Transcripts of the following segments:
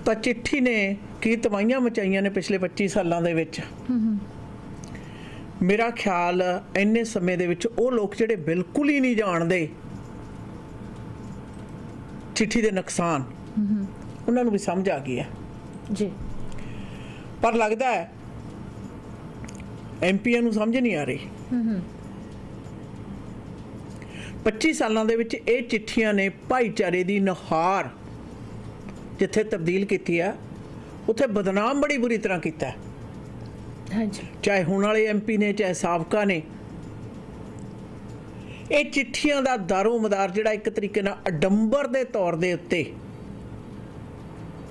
ਤਾਂ ਚਿੱਠੀ ਨੇ ਕੀ ਤਬਾਹੀਆਂ ਮਚਾਈਆਂ ਨੇ ਪਿਛਲੇ 25 ਸਾਲਾਂ ਦੇ ਵਿੱਚ। ਮੇਰਾ ਖਿਆਲ ਇੰਨੇ ਸਮੇਂ ਦੇ ਵਿੱਚ ਉਹ ਲੋਕ ਜਿਹੜੇ ਬਿਲਕੁਲ ਹੀ ਨਹੀਂ ਜਾਣਦੇ ਚਿੱਠੀ ਦੇ ਨੁਕਸਾਨ, ਉਹਨਾਂ ਨੂੰ ਵੀ ਸਮਝ ਆ ਗਈ ਹੈ ਜੀ। ਪਰ ਲੱਗਦਾ ਹੈ ਐਮਪੀਆਂ ਨੂੰ ਸਮਝ ਨਹੀਂ ਆ ਰਹੀ। 25 ਸਾਲਾਂ ਦੇ ਵਿੱਚ ਇਹ ਚਿੱਠੀਆਂ ਨੇ ਭਾਈਚਾਰੇ ਦੀ ਨੁਹਾਰ ਜਿੱਥੇ ਤਬਦੀਲ ਕੀਤੀ ਆ, ਉੱਥੇ ਬਦਨਾਮ ਬੜੀ ਬੁਰੀ ਤਰ੍ਹਾਂ ਕੀਤਾ। ਹਾਂਜੀ, ਚਾਹੇ ਹੁਣ ਵਾਲੇ ਐਮਪੀ ਨੇ ਚਾਹੇ ਸਾਬਕਾ ਨੇ। ਇਹ ਚਿੱਠੀਆਂ ਦਾ ਦਾਰੋ ਮਦਾਰ ਜਿਹੜਾ ਇੱਕ ਤਰੀਕੇ ਨਾਲ ਅਡੰਬਰ ਦੇ ਤੌਰ ਦੇ ਉੱਤੇ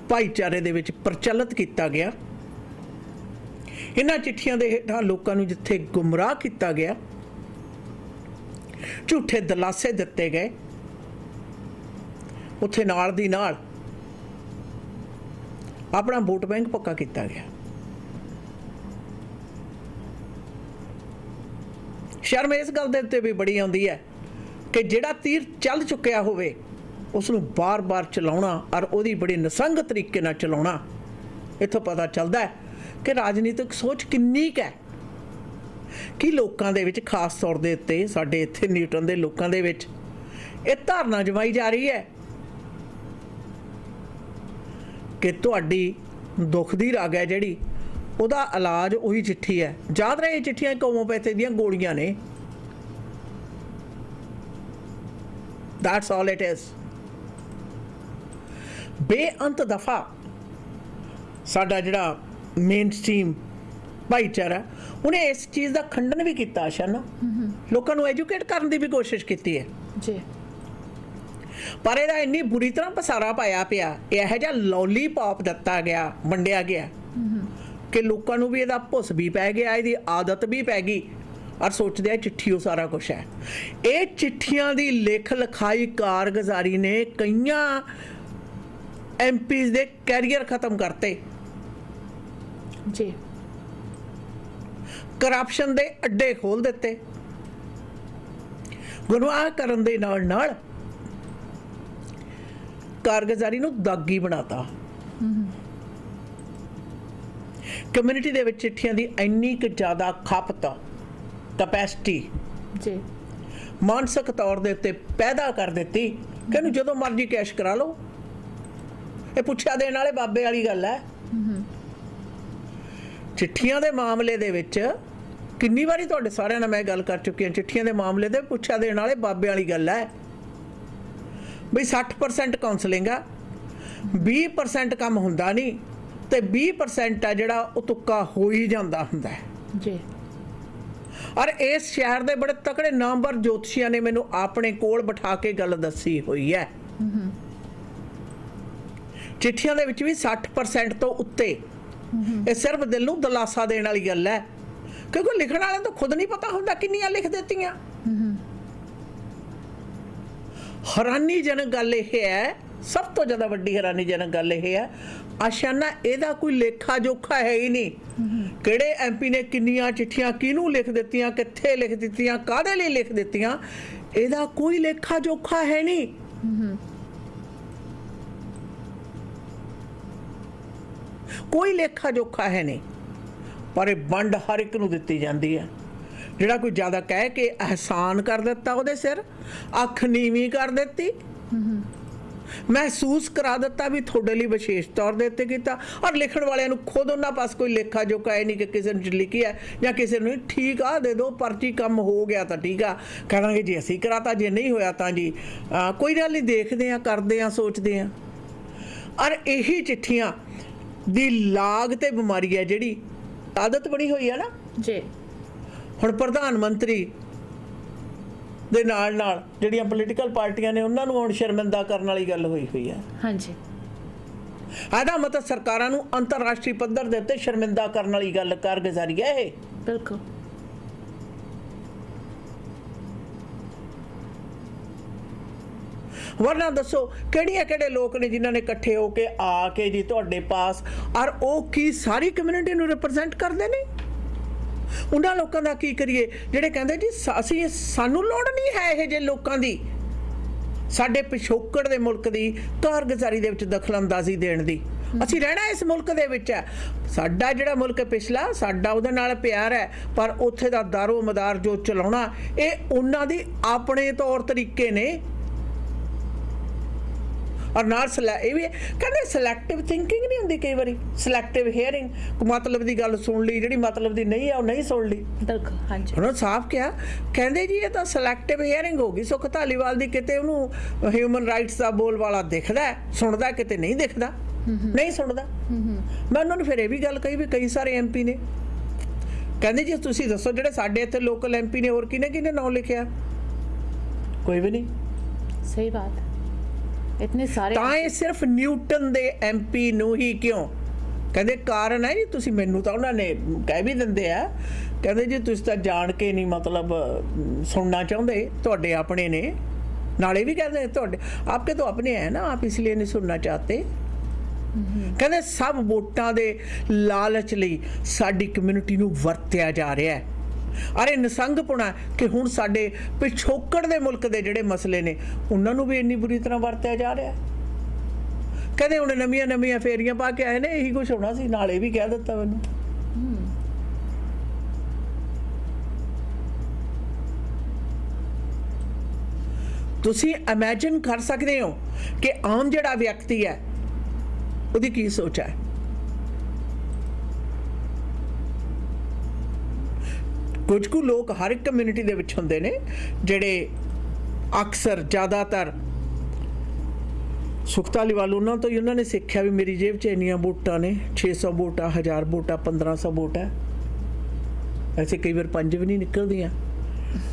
ਭਾਈਚਾਰੇ ਦੇ ਵਿੱਚ ਪ੍ਰਚਲਿਤ ਕੀਤਾ ਗਿਆ। ਇਹਨਾਂ ਚਿੱਠੀਆਂ ਦੇ ਹੇਠਾਂ ਲੋਕਾਂ ਨੂੰ ਜਿੱਥੇ ਗੁੰਮਰਾਹ ਕੀਤਾ ਗਿਆ, ਝੂਠੇ ਦਿਲਾਸੇ ਦਿੱਤੇ ਗਏ, ਉੱਥੇ ਨਾਲ ਦੀ ਨਾਲ ਆਪਣਾ ਵੋਟ ਬੈਂਕ ਪੱਕਾ ਕੀਤਾ ਗਿਆ। ਸ਼ਰਮ ਇਸ ਗੱਲ ਦੇ ਉੱਤੇ ਵੀ ਬੜੀ ਆਉਂਦੀ ਹੈ ਕਿ ਜਿਹੜਾ ਤੀਰ ਚੱਲ ਚੁੱਕਿਆ ਹੋਵੇ ਉਸ ਨੂੰ ਬਾਰ-ਬਾਰ ਚਲਾਉਣਾ ਔਰ ਉਹਦੀ ਬੜੀ ਨਿਸੰਗ ਤਰੀਕੇ ਨਾਲ ਚਲਾਉਣਾ। ਇੱਥੋਂ ਪਤਾ ਚੱਲਦਾ ਹੈ ਕਿ ਰਾਜਨੀਤਿਕ ਸੋਚ ਕਿੰਨੀ ਕੁ ਹੈ। ਕਿ ਲੋਕਾਂ ਦੇ ਵਿੱਚ ਖਾਸ ਤੌਰ ਦੇ ਉੱਤੇ ਸਾਡੇ ਇੱਥੇ ਨਿਊਟਨ ਦੇ ਲੋਕਾਂ ਦੇ ਵਿੱਚ ਇਹ ਧਾਰਨਾ ਜਮਾਈ ਜਾ ਰਹੀ ਹੈ ਕਿ ਤੁਹਾਡੀ ਦੁੱਖ ਦੀ ਰਗ ਹੈ ਜਿਹੜੀ, ਉਹਦਾ ਇਲਾਜ ਉਹੀ ਚਿੱਠੀ ਹੈ। ਯਾਦ ਰਹੇ, ਇਹ ਚਿੱਠੀਆਂ ਹੋਮੋਪੈਥੀ ਦੀਆਂ ਗੋਲੀਆਂ ਨੇ। That's all it is। ਬੇਅੰਤ ਦਫਾ ਸਾਡਾ ਜਿਹੜਾ ਮੇਨ ਸਟ੍ਰੀਮ ਭਾਈਚਾਰਾ, ਉਹਨੇ ਇਸ ਚੀਜ਼ ਦਾ ਖੰਡਨ ਵੀ ਕੀਤਾ। ਆਸ਼ਾ ਨਾ ਲੋਕਾਂ ਨੂੰ ਐਜੂਕੇਟ ਕਰਨ ਦੀ ਵੀ ਕੋਸ਼ਿਸ਼ ਕੀਤੀ ਹੈ ਜੀ, ਪਰ ਇਹਦਾ ਇੰਨੀ ਬੁਰੀ ਤਰ੍ਹਾਂ ਪਸਾਰਾ ਪਾਇਆ ਪਿਆ, ਇਹੋ ਜਿਹਾ ਲੋਲੀਪੌਪ ਦਿੱਤਾ ਗਿਆ, ਵੰਡਿਆ ਗਿਆ ਕਿ ਲੋਕਾਂ ਨੂੰ ਵੀ ਇਹਦਾ ਭੁੱਸ ਵੀ ਪੈ ਗਿਆ, ਇਹਦੀ ਆਦਤ ਵੀ ਪੈ ਗਈ ਔਰ ਸੋਚਦੇ ਆ ਚਿੱਠੀ ਉਹ ਸਾਰਾ ਕੁਛ ਹੈ। ਇਹ ਚਿੱਠੀਆਂ ਦੀ ਲਿਖ ਲਿਖਾਈ ਕਾਰਗੁਜ਼ਾਰੀ ਨੇ ਕਈਆਂ ਐਮਪੀਜ਼ ਦੇ ਕੈਰੀਅਰ ਖਤਮ ਕਰਤੇ। ਜੀ, ਕਰਪਸ਼ਨ ਦੇ ਅੱਡੇ ਖੋਲ ਦਿੱਤੇ। ਗੁਨਾਹ ਕਰਨ ਦੇ ਨਾਲ ਨਾਲ ਕਾਰਗੁਜ਼ਾਰੀ ਨੂੰ ਦਾਗੀ ਬਣਾਤਾ। ਕਮਿਊਨਿਟੀ ਦੇ ਵਿੱਚ ਚਿੱਠੀਆਂ ਦੀ ਇੰਨੀ ਕੁ ਜ਼ਿਆਦਾ ਖਪਤ, ਕਪੈਸਿਟੀ ਜੀ, ਮਾਨਸਿਕ ਤੌਰ ਦੇ ਉੱਤੇ ਪੈਦਾ ਕਰ ਦਿੱਤੀ ਕਿ ਇਹਨੂੰ ਜਦੋਂ ਮਰਜ਼ੀ ਕੈਸ਼ ਕਰਾ ਲਓ। ਇਹ ਪੁੱਛਿਆ ਦੇਣ ਵਾਲੇ ਬਾਬੇ ਵਾਲੀ ਗੱਲ ਹੈ। ਚਿੱਠੀਆਂ ਦੇ ਮਾਮਲੇ ਦੇ ਵਿੱਚ ਕਿੰਨੀ ਵਾਰੀ ਤੁਹਾਡੇ ਸਾਰਿਆਂ ਨਾਲ ਮੈਂ ਗੱਲ ਕਰ ਚੁੱਕੀ ਹਾਂ। ਚਿੱਠੀਆਂ ਦੇ ਮਾਮਲੇ ਦੇ ਪੁੱਛਿਆ ਦੇਣ ਵਾਲੇ ਬਾਬੇ ਵਾਲੀ ਗੱਲ ਹੈ ਬਈ 60% ਕਾਉਂਸਲਿੰਗ ਆ, 20% ਕੰਮ ਹੁੰਦਾ ਨਹੀਂ ਤੇ 20% ਆ ਜਿਹੜਾ ਉਹ ਤੁੱਕਾ ਹੋ ਹੀ ਜਾਂਦਾ ਹੁੰਦਾ ਹੈ ਜੀ। ਔਰ ਇਸ ਸ਼ਹਿਰ ਦੇ ਬੜੇ ਤਕੜੇ ਨਾਮਵਰ ਜੋਤਸ਼ੀਆਂ ਨੇ ਮੈਨੂੰ ਆਪਣੇ ਕੋਲ ਬਿਠਾ ਕੇ ਗੱਲ ਦੱਸੀ ਹੋਈ ਹੈ। ਚਿੱਠੀਆਂ ਦੇ ਵਿੱਚ ਵੀ 60% ਤੋਂ ਉੱਤੇ ਇਹ ਸਿਰਫ ਦਿਲ ਨੂੰ ਦਿਲਾਸਾ ਦੇਣ ਵਾਲੀ ਗੱਲ ਹੈ, ਕਿਉਂਕਿ ਲਿਖਣ ਵਾਲਿਆਂ ਤੋਂ ਖੁਦ ਨਹੀਂ ਪਤਾ ਹੁੰਦਾ ਕਿੰਨੀਆਂ ਲਿਖ ਦਿੱਤੀਆਂ। ਹੈਰਾਨੀਜਨਕ ਗੱਲ ਇਹ ਹੈ, ਸਭ ਤੋਂ ਜ਼ਿਆਦਾ ਵੱਡੀ ਹੈਰਾਨੀਜਨਕ ਗੱਲ ਇਹ ਹੈ, ਆਸ਼ਾਨਾ ਇਹਦਾ ਕੋਈ ਲੇਖਾ ਜੋਖਾ ਹੈ ਹੀ ਨਹੀਂ। ਕਿਹੜੇ ਐਮਪੀ ਨੇ ਕਿੰਨੀਆਂ ਚਿੱਠੀਆਂ ਕਿਹਨੂੰ ਲਿਖ ਦਿੱਤੀਆਂ, ਕਿੱਥੇ ਲਿਖ ਦਿੱਤੀਆਂ, ਕਾਹਦੇ ਲਈ ਲਿਖ ਦਿੱਤੀਆਂ, ਇਹਦਾ ਕੋਈ ਲੇਖਾ ਜੋਖਾ ਹੈ ਨਹੀਂ। ਕੋਈ ਲੇਖਾ ਜੋਖਾ ਹੈ ਨਹੀਂ, ਪਰ ਇਹ ਵੰਡ ਹਰ ਇੱਕ ਨੂੰ ਦਿੱਤੀ ਜਾਂਦੀ ਹੈ। ਜਿਹੜਾ ਕੋਈ ਜ਼ਿਆਦਾ ਕਹਿ ਕੇ ਅਹਿਸਾਨ ਕਰ ਦਿੱਤਾ ਉਹਦੇ ਸਿਰ, ਅੱਖ ਨੀਵੀਂ ਕਰ ਦਿੱਤੀ, ਮਹਿਸੂਸ ਕਰਾ ਦਿੱਤਾ ਵੀ ਤੁਹਾਡੇ ਲਈ ਵਿਸ਼ੇਸ਼ ਤੌਰ ਦੇ ਉੱਤੇ ਕੀਤਾ। ਔਰ ਲਿਖਣ ਵਾਲਿਆਂ ਨੂੰ ਖੁਦ ਉਹਨਾਂ ਪਾਸ ਕੋਈ ਲੇਖਾ ਜੋਖਾ ਹੈ ਨਹੀਂ ਕਿ ਕਿਸੇ ਨੂੰ ਲਿਖੀ ਹੈ ਜਾਂ ਕਿਸੇ ਨੂੰ ਠੀਕ ਆ ਦੇ ਦਿਓ ਪਰਚੀ, ਕੰਮ ਹੋ ਗਿਆ ਤਾਂ ਠੀਕ ਆ, ਕਹਾਂਗੇ ਜੀ ਅਸੀਂ ਕਰਾਤਾ, ਜੇ ਨਹੀਂ ਹੋਇਆ ਤਾਂ ਜੀ ਕੋਈ ਗੱਲ ਨਹੀਂ, ਦੇਖਦੇ ਹਾਂ, ਕਰਦੇ ਹਾਂ, ਸੋਚਦੇ ਹਾਂ। ਔਰ ਇਹੀ ਚਿੱਠੀਆਂ ਦੀ ਲਾਗ ਤੇ ਬਿਮਾਰੀ ਹੈ ਜਿਹੜੀ ਆਦਤ ਬਣੀ ਹੋਈ ਹੈ ਨਾ ਜੀ। ਹੁਣ ਪ੍ਰਧਾਨ ਮੰਤਰੀ ਦੇ ਨਾਲ ਨਾਲ ਜਿਹੜੀਆਂ ਪੋਲੀਟੀਕਲ ਪਾਰਟੀਆਂ ਨੇ ਉਹਨਾਂ ਨੂੰ ਹੁਣ ਸ਼ਰਮਿੰਦਾ ਕਰਨ ਵਾਲੀ ਗੱਲ ਹੋਈ ਹੈ। ਹਾਂਜੀ, ਇਹਦਾ ਮਤਲਬ ਸਰਕਾਰਾਂ ਨੂੰ ਅੰਤਰਰਾਸ਼ਟਰੀ ਪੱਧਰ ਦੇ ਉੱਤੇ ਸ਼ਰਮਿੰਦਾ ਕਰਨ ਵਾਲੀ ਗੱਲ ਕਾਰਗੁਜ਼ਾਰੀ ਹੈ ਇਹ। ਬਿਲਕੁਲ। ਵਰਨਾ ਦੱਸੋ ਕਿਹੜੇ ਲੋਕ ਨੇ ਜਿਨ੍ਹਾਂ ਨੇ ਇਕੱਠੇ ਹੋ ਕੇ ਆ ਕੇ ਜੀ ਤੁਹਾਡੇ ਪਾਸ, ਔਰ ਉਹ ਕੀ ਸਾਰੀ ਕਮਿਊਨਿਟੀ ਨੂੰ ਰਿਪਰੈਜ਼ੈਂਟ ਕਰਦੇ ਨੇ? ਉਹਨਾਂ ਲੋਕਾਂ ਦਾ ਕੀ ਕਰੀਏ ਜਿਹੜੇ ਕਹਿੰਦੇ ਜੀ ਅਸੀਂ, ਸਾਨੂੰ ਲੋੜ ਨਹੀਂ ਹੈ ਇਹ ਜਿਹੇ ਲੋਕਾਂ ਦੀ ਸਾਡੇ ਪਿਛੋਕੜ ਦੇ ਮੁਲਕ ਦੀ ਕਾਰਗੁਜ਼ਾਰੀ ਦੇ ਵਿੱਚ ਦਖਲ ਅੰਦਾਜ਼ੀ ਦੇਣ ਦੀ। ਅਸੀਂ ਰਹਿਣਾ ਇਸ ਮੁਲਕ ਦੇ ਵਿੱਚ ਹੈ। ਸਾਡਾ ਜਿਹੜਾ ਮੁਲਕ ਪਿਛਲਾ ਸਾਡਾ ਉਹਦੇ ਨਾਲ ਪਿਆਰ ਹੈ, ਪਰ ਉੱਥੇ ਦਾ ਦਾਰੋ ਮਦਾਰ ਜੋ ਚਲਾਉਣਾ ਇਹ ਉਹਨਾਂ ਦੀ ਆਪਣੇ ਤੌਰ ਤਰੀਕੇ ਨੇ। ਔਰ ਨਾਲ ਇਹ ਵੀ ਕਹਿੰਦੇ ਸਿਲੈਕਟਿਵ ਥਿੰਕਿੰਗ ਨਹੀਂ ਹੁੰਦੀ, ਕਈ ਵਾਰੀ ਸਿਲੈਕਟਿਵ ਹੀਅਰਿੰਗ, ਮਤਲਬ ਦੀ ਗੱਲ ਸੁਣ ਲਈ, ਜਿਹੜੀ ਮਤਲਬ ਦੀ ਨਹੀਂ ਆ ਉਹ ਨਹੀਂ ਸੁਣ ਲਈ। ਬਿਲਕੁਲ ਹਾਂਜੀ ਉਹਨਾਂ ਸਾਫ਼ ਕਿਹਾ, ਕਹਿੰਦੇ ਜੀ ਇਹ ਤਾਂ ਸਿਲੈਕਟਿਵ ਹੀਅਰਿੰਗ ਹੋ ਗਈ। ਸੁਖ ਧਾਲੀਵਾਲ ਦੀ ਕਿਤੇ ਉਹਨੂੰ ਹਿਊਮਨ ਰਾਈਟਸ ਦਾ ਬੋਲ ਵਾਲਾ ਦਿਖਦਾ ਸੁਣਦਾ, ਕਿਤੇ ਨਹੀਂ ਦਿਖਦਾ, ਨਹੀਂ ਸੁਣਦਾ। ਮੈਂ ਉਹਨਾਂ ਨੂੰ ਫਿਰ ਇਹ ਵੀ ਗੱਲ ਕਹੀ ਵੀ ਕਈ ਸਾਰੇ MP ਨੇ, ਕਹਿੰਦੇ ਜੀ ਤੁਸੀਂ ਦੱਸੋ ਜਿਹੜੇ ਸਾਡੇ ਇੱਥੇ ਲੋਕਲ MP ਨੇ ਹੋਰ ਕਿਹਨੇ ਨਾਂ ਲਿਖਿਆ? ਕੋਈ ਵੀ ਨਹੀਂ। सही बात है, इतने सारे ਤਾਂ ਇਹ ਸਿਰਫ ਨਿਊਟਨ ਦੇ MP ਨੂੰ ਹੀ ਕਿਉਂ? ਕਹਿੰਦੇ ਕਾਰਨ ਹੈ ਜੀ, ਤੁਸੀਂ ਮੈਨੂੰ ਤਾਂ ਉਹਨਾਂ ਨੇ ਕਹਿ ਵੀ ਦਿੰਦੇ ਆ, ਕਹਿੰਦੇ ਜੀ ਤੁਸੀਂ ਤਾਂ ਜਾਣ ਕੇ ਨਹੀਂ ਮਤਲਬ ਸੁਣਨਾ ਚਾਹੁੰਦੇ, ਤੁਹਾਡੇ ਆਪਣੇ ਨੇ। ਨਾਲੇ ਵੀ ਕਹਿੰਦੇ ਤੁਹਾਡੇ ਆਪਕੇ ਤਾਂ ਆਪਣੇ ਹੈ ਨਾ, आप इसलिए नहीं सुनना चाहते। ਕਹਿੰਦੇ ਸਭ ਵੋਟਾਂ ਦੇ ਲਾਲਚ ਲਈ ਸਾਡੀ ਕਮਿਊਨਿਟੀ ਨੂੰ ਵਰਤਿਆ ਜਾ ਰਿਹਾ ਹੈ। ਅਰੇ ਨਸੰਗਪੁਣਾ ਕਿ ਹੁਣ ਸਾਡੇ ਪਿਛੋਕੜ ਦੇ ਮੁਲਕ ਦੇ ਜਿਹੜੇ ਮਸਲੇ ਨੇ ਉਹਨਾਂ ਨੂੰ ਵੀ ਇੰਨੀ ਬੁਰੀ ਤਰ੍ਹਾਂ ਵਰਤਿਆ ਜਾ ਰਿਹਾ। ਕਹਿੰਦੇ ਹੁਣ ਨਵੀਆਂ ਫੇਰੀਆਂ ਪਾ ਕੇ ਆਏ ਨੇ, ਇਹੀ ਕੁਝ ਹੋਣਾ ਸੀ। ਨਾਲੇ ਵੀ ਕਹਿ ਦਿੱਤਾ ਮੈਨੂੰ। ਤੁਸੀਂ ਇਮੇਜਿਨ ਕਰ ਸਕਦੇ ਹੋ ਕਿ ਆਮ ਜਿਹੜਾ ਵਿਅਕਤੀ ਹੈ ਉਹਦੀ ਕੀ ਸੋਚ ਹੈ। ਕੁਝ ਕੁ ਲੋਕ ਹਰ ਇੱਕ ਕਮਿਊਨਿਟੀ ਦੇ ਵਿੱਚ ਹੁੰਦੇ ਨੇ ਜਿਹੜੇ ਅਕਸਰ ਜ਼ਿਆਦਾਤਰ ਸੁਖ ਧਾਲੀਵਾਲ ਉਹਨਾਂ ਤੋਂ ਹੀ ਉਹਨਾਂ ਨੇ ਸਿੱਖਿਆ ਵੀ ਮੇਰੀ ਜੇਬ 'ਚ ਇੰਨੀਆਂ ਵੋਟਾਂ ਨੇ, 600 ਵੋਟਾਂ, 1000 ਵੋਟਾਂ, 1500 ਵੋਟ ਹੈ। ਐਸੇ ਕਈ ਵਾਰ 5 ਵੀ ਨਹੀਂ ਨਿਕਲਦੀਆਂ।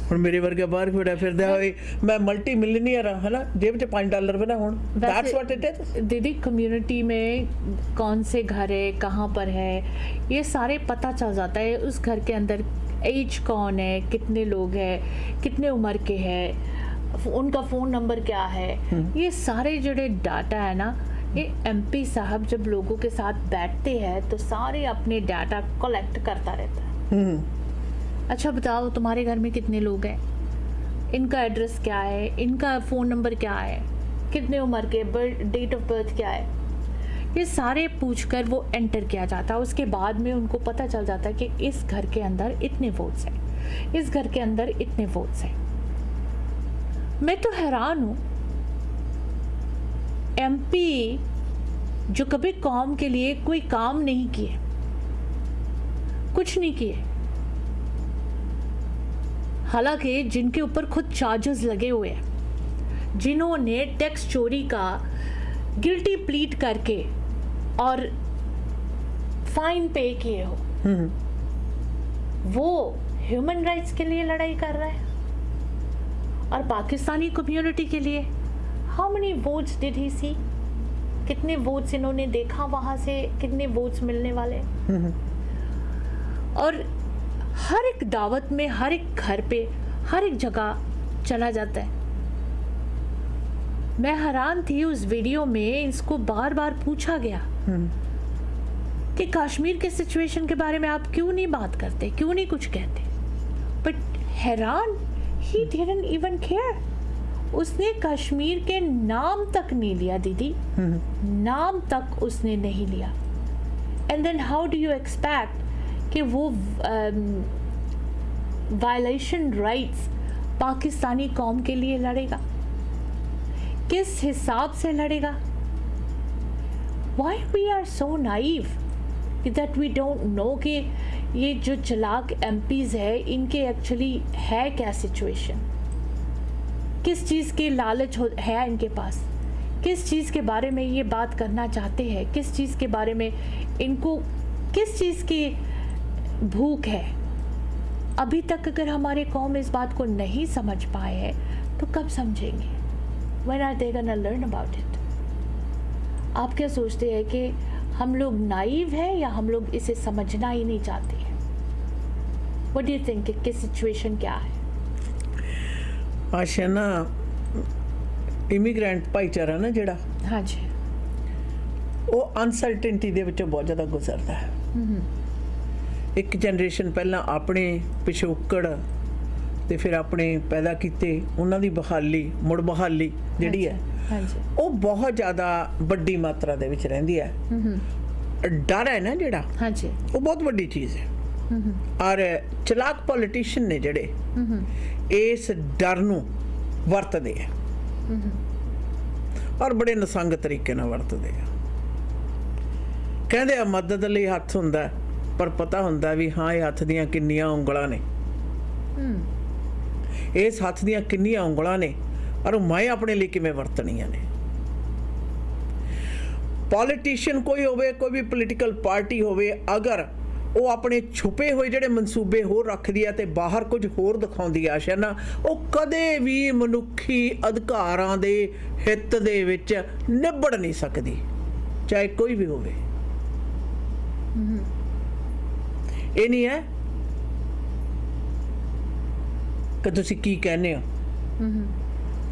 ਹੁਣ ਮੇਰੇ ਵਰਗਾ ਬਾਹਰ ਖੜਾ ਫਿਰਦਾ ਹੋਏ, ਮੈਂ मल्टी मिलियनियर है ना, जेब च $5 भी ना हो। That's what it is। दीदी कम्युनिटी में कौन से घर है, कहाँ पर है, ये सारे पता चल जाता है। उस घर के अंदर एज कौन है, कितने लोग हैं, कितने उम्र के हैं, उनका फ़ोन नंबर क्या है, ये सारे जोड़े डाटा है ना, ये MP साहब जब लोगों के साथ बैठते हैं तो सारे अपने डाटा कलेक्ट करता रहता है। अच्छा बताओ तुम्हारे घर में कितने लोग हैं, इनका एड्रेस क्या है, इनका फ़ोन नंबर क्या है, कितने उम्र के, डेट ऑफ बर्थ क्या है, ये सारे पूछकर वो एंटर किया जाता है। उसके बाद में उनको पता चल जाता है कि इस घर के अंदर इतने वोट्स हैं, इस घर के अंदर इतने वोट्स हैं। मैं तो हैरान हूँ, MP जो कभी कौम के लिए कोई काम नहीं किए, कुछ नहीं किए, हालांकि जिनके ऊपर खुद चार्जेस लगे हुए हैं, जिन्होंने टैक्स चोरी का गिल्टी प्लीट करके और फाइन पे किए हो, वो ह्यूमन राइट्स के लिए लड़ाई कर रहा है। और पाकिस्तानी कम्युनिटी के लिए how many votes did he see, कितने वोट्स इन्होंने देखा, वहां से कितने वोट्स मिलने वाले। और हर एक दावत में, हर एक घर पे, हर एक जगह चला जाता है। मैं हैरान थी उस वीडियो में, इसको बार बार पूछा गया कि कश्मीर के सिचुएशन के बारे में आप क्यों नहीं बात करते, क्यों नहीं कुछ कहते। बट हैरान, ही डिडंट इवन केयर। उसने कश्मीर के नाम तक नहीं लिया दीदी, नाम तक उसने नहीं लिया। And then how do you expect कि वो वायलेशन राइट्स पाकिस्तानी कौम के लिए लड़ेगा? किस हिसाब से लड़ेगा? Why we are so naive that we don't know कि ये जो चलाक MPs है इनके एक्चुअली है क्या सिचुएशन, किस चीज़ के लालच है इनके पास, किस चीज़ के बारे में ये बात करना चाहते हैं, किस चीज़ के बारे में इनको, किस चीज़ की भूख है। अभी तक अगर हमारे कौम इस बात को नहीं समझ पाए हैं तो कब समझेंगे? When are they gonna learn about it? आप क्या सोचते हैं कि हम लोग नाइव हैं या हम लोग इसे समझना ही नहीं चाहते हैं? What do you think कि सिचुएशन क्या है? अच्छा ना, इमिग्रेंट भाईचारा ना ਜਿਹੜਾ, हाँ जी, ਉਹ ਅਨਸਰਟਨਟੀ ਦੇ ਵਿੱਚੋਂ ਬਹੁਤ ਜ਼ਿਆਦਾ ਗੁਜ਼ਰਦਾ ਹੈ। ਇੱਕ ਜਨਰੇਸ਼ਨ ਪਹਿਲਾਂ ਆਪਣੇ ਪਿਛੋਕੜ ਤੇ ਫਿਰ ਆਪਣੇ ਪੈਦਾ ਕੀਤੇ ਉਹਨਾਂ ਦੀ ਬਹਾਲੀ ਮੁੜ ਬਹਾਲੀ ਜਿਹੜੀ ਹੈ हाँ जी ਉਹ ਬਹੁਤ ਜ਼ਿਆਦਾ ਵੱਡੀ ਮਾਤਰਾ ਦੇ ਵਿੱਚ ਰਹਿੰਦੀ ਹੈ। ਡਰ ਹੈ ਨਾ ਜਿਹੜਾ, हाँ जी ਉਹ ਬਹੁਤ ਵੱਡੀ ਚੀਜ਼ ਹੈ। ਔਰ ਚਲਾਕ ਪੋਲੀਟੀਸ਼ੀਅਨ ਨੇ ਜਿਹੜੇ ਇਸ ਡਰ ਨੂੰ ਵਰਤਦੇ ਆ ਔਰ ਬੜੇ ਨਸੰਗ ਤਰੀਕੇ ਨਾਲ ਵਰਤਦੇ ਆ। ਕਹਿੰਦੇ ਆ ਮਦਦ ਲਈ ਹੱਥ ਹੁੰਦਾ, ਪਰ ਪਤਾ ਹੁੰਦਾ ਵੀ ਹਾਂ ਇਹ ਹੱਥ ਦੀਆਂ ਕਿੰਨੀਆਂ ਉਂਗਲਾਂ ਨੇ, ਇਸ ਹੱਥ ਦੀਆਂ ਕਿੰਨੀਆਂ ਉਂਗਲਾਂ ਨੇ ਔਰ ਮੈਂ ਆਪਣੇ ਲਈ ਕਿਵੇਂ ਵਰਤਣੀਆਂ ਨੇ। ਪੋਲੀਟੀਸ਼ੀਅਨ ਕੋਈ ਹੋਵੇ, ਕੋਈ ਵੀ ਪੋਲੀਟੀਕਲ ਪਾਰਟੀ ਹੋਵੇ, ਅਗਰ ਉਹ ਆਪਣੇ ਛੁਪੇ ਹੋਏ ਜਿਹੜੇ ਮਨਸੂਬੇ ਹੋਰ ਰੱਖਦੀ ਹੈ ਤੇ ਬਾਹਰ ਕੁਝ ਹੋਰ ਦਿਖਾਉਂਦੀ ਆ ਆਸ਼ਾ ਨਾ, ਉਹ ਕਦੇ ਵੀ ਮਨੁੱਖੀ ਅਧਿਕਾਰਾਂ ਦੇ ਹਿੱਤ ਦੇ ਵਿੱਚ ਨਿਬੜ ਨਹੀਂ ਸਕਦੀ, ਚਾਹੇ ਕੋਈ ਵੀ ਹੋਵੇ। ਇਹ ਨਹੀਂ ਹੈ ਕਿ ਤੁਸੀਂ ਕੀ ਕਹਿੰਦੇ ਹੋ,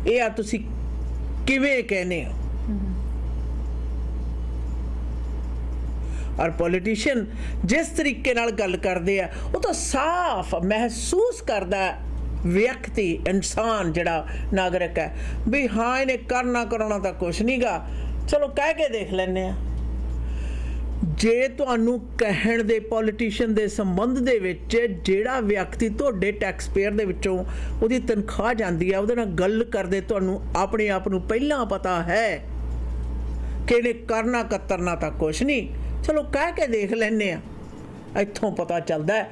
ਇਹ ਆ ਤੁਸੀਂ ਕਿਵੇਂ ਕਹਿੰਦੇ ਹੋ। ਔਰ ਪੋਲੀਟੀਸ਼ੀਅਨ ਜਿਸ ਤਰੀਕੇ ਨਾਲ ਗੱਲ ਕਰਦੇ ਆ ਉਹ ਤਾਂ ਸਾਫ਼ ਮਹਿਸੂਸ ਕਰਦਾ ਵਿਅਕਤੀ, ਇਨਸਾਨ ਜਿਹੜਾ ਨਾਗਰਿਕ ਹੈ ਵੀ ਹਾਂ ਇਹਨੇ ਕਰਨਾ ਕਰਾਉਣਾ ਤਾਂ ਕੁਛ ਨਹੀਂ ਗਾ, ਚਲੋ ਕਹਿ ਕੇ ਦੇਖ ਲੈਂਦੇ ਆ। ਜੇ ਤੁਹਾਨੂੰ ਕਹਿਣ ਦੇ ਪੋਲੀਟੀਸ਼ੀਅਨ ਦੇ ਸੰਬੰਧ ਦੇ ਵਿੱਚ ਜਿਹੜਾ ਵਿਅਕਤੀ ਤੁਹਾਡੇ ਟੈਕਸ ਪੇਅਰ ਦੇ ਵਿੱਚੋਂ ਉਹਦੀ ਤਨਖਾਹ ਜਾਂਦੀ ਆ, ਉਹਦੇ ਨਾਲ ਗੱਲ ਕਰਦੇ ਤੁਹਾਨੂੰ ਆਪਣੇ ਆਪ ਨੂੰ ਪਹਿਲਾਂ ਪਤਾ ਹੈ ਕਿ ਇਹਨੇ ਕਰਨਾ ਕਤਰਨਾ ਤਾਂ ਕੁਛ ਨਹੀਂ, ਚਲੋ ਕਹਿ ਕੇ ਦੇਖ ਲੈਂਦੇ ਆ। ਇੱਥੋਂ ਪਤਾ ਚੱਲਦਾ ਹੈ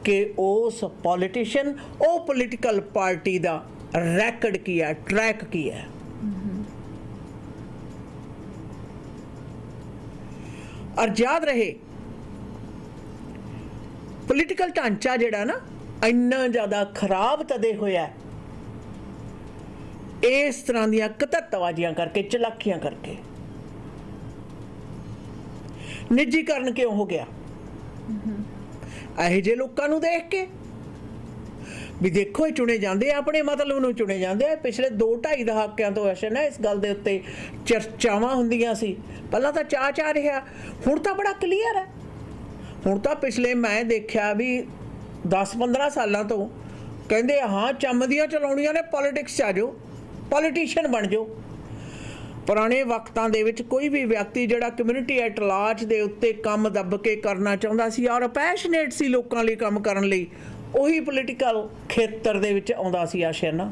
ਕਿ ਉਸ ਪੋਲੀਟੀਸ਼ੀਅਨ, ਉਹ ਪੋਲੀਟੀਕਲ ਪਾਰਟੀ ਦਾ ਰੈਕਡ ਕੀ ਹੈ, ਟਰੈਕ ਕੀ ਹੈ। ਔਰ ਯਾਦ ਰਹੇ ਪੋਲੀਟੀਕਲ ਢਾਂਚਾ ਜਿਹੜਾ ਨਾ ਇੰਨਾ ਜ਼ਿਆਦਾ ਖਰਾਬ ਤਦੇ ਹੋਇਆ ਇਸ ਤਰ੍ਹਾਂ ਦੀਆਂ ਕਤੱਤਵਾਜ਼ੀਆਂ ਕਰਕੇ, ਚਲਾਕੀਆਂ ਕਰਕੇ। ਨਿੱਜੀਕਰਨ ਕਿਉਂ ਹੋ ਗਿਆ? ਇਹੋ ਜਿਹੇ ਲੋਕਾਂ ਨੂੰ ਦੇਖ ਕੇ ਵੀ ਦੇਖੋ ਇਹ ਚੁਣੇ ਜਾਂਦੇ ਆ, ਆਪਣੇ ਮਤਲਬ ਨੂੰ ਚੁਣੇ ਜਾਂਦੇ ਆ। ਪਿਛਲੇ 2-2.5 ਦਹਾਕਿਆਂ ਤੋਂ ਐਸੇ ਨਾ ਇਸ ਗੱਲ ਦੇ ਉੱਤੇ ਚਰਚਾਵਾਂ ਹੁੰਦੀਆਂ ਸੀ। ਪਹਿਲਾਂ ਤਾਂ ਚਾਅ ਰਿਹਾ, ਹੁਣ ਤਾਂ ਬੜਾ ਕਲੀਅਰ ਹੈ। ਹੁਣ ਤਾਂ ਪਿਛਲੇ ਮੈਂ ਦੇਖਿਆ ਵੀ 10-15 ਸਾਲਾਂ ਤੋਂ ਕਹਿੰਦੇ ਹਾਂ ਚੰਮਦੀਆਂ ਚਲਾਉਣੀਆਂ ਨੇ, ਪੋਲੀਟਿਕਸ 'ਚ ਆ ਜਾਓ, ਪੋਲੀਟੀਸ਼ੀਅਨ ਬਣ ਜਾਓ। ਪੁਰਾਣੇ ਵਕਤਾਂ ਦੇ ਵਿੱਚ ਕੋਈ ਵੀ ਵਿਅਕਤੀ ਜਿਹੜਾ ਕਮਿਊਨਿਟੀ ਐਟ ਲਾਰਜ ਦੇ ਉੱਤੇ ਕੰਮ ਦੱਬ ਕੇ ਕਰਨਾ ਚਾਹੁੰਦਾ ਸੀ ਔਰ ਪੈਸ਼ਨੇਟ ਸੀ ਲੋਕਾਂ ਲਈ ਕੰਮ ਕਰਨ ਲਈ, ਉਹੀ ਪੋਲੀਟੀਕਲ ਖੇਤਰ ਦੇ ਵਿੱਚ ਆਉਂਦਾ ਸੀ ਆਸ਼ਾ ਨਾ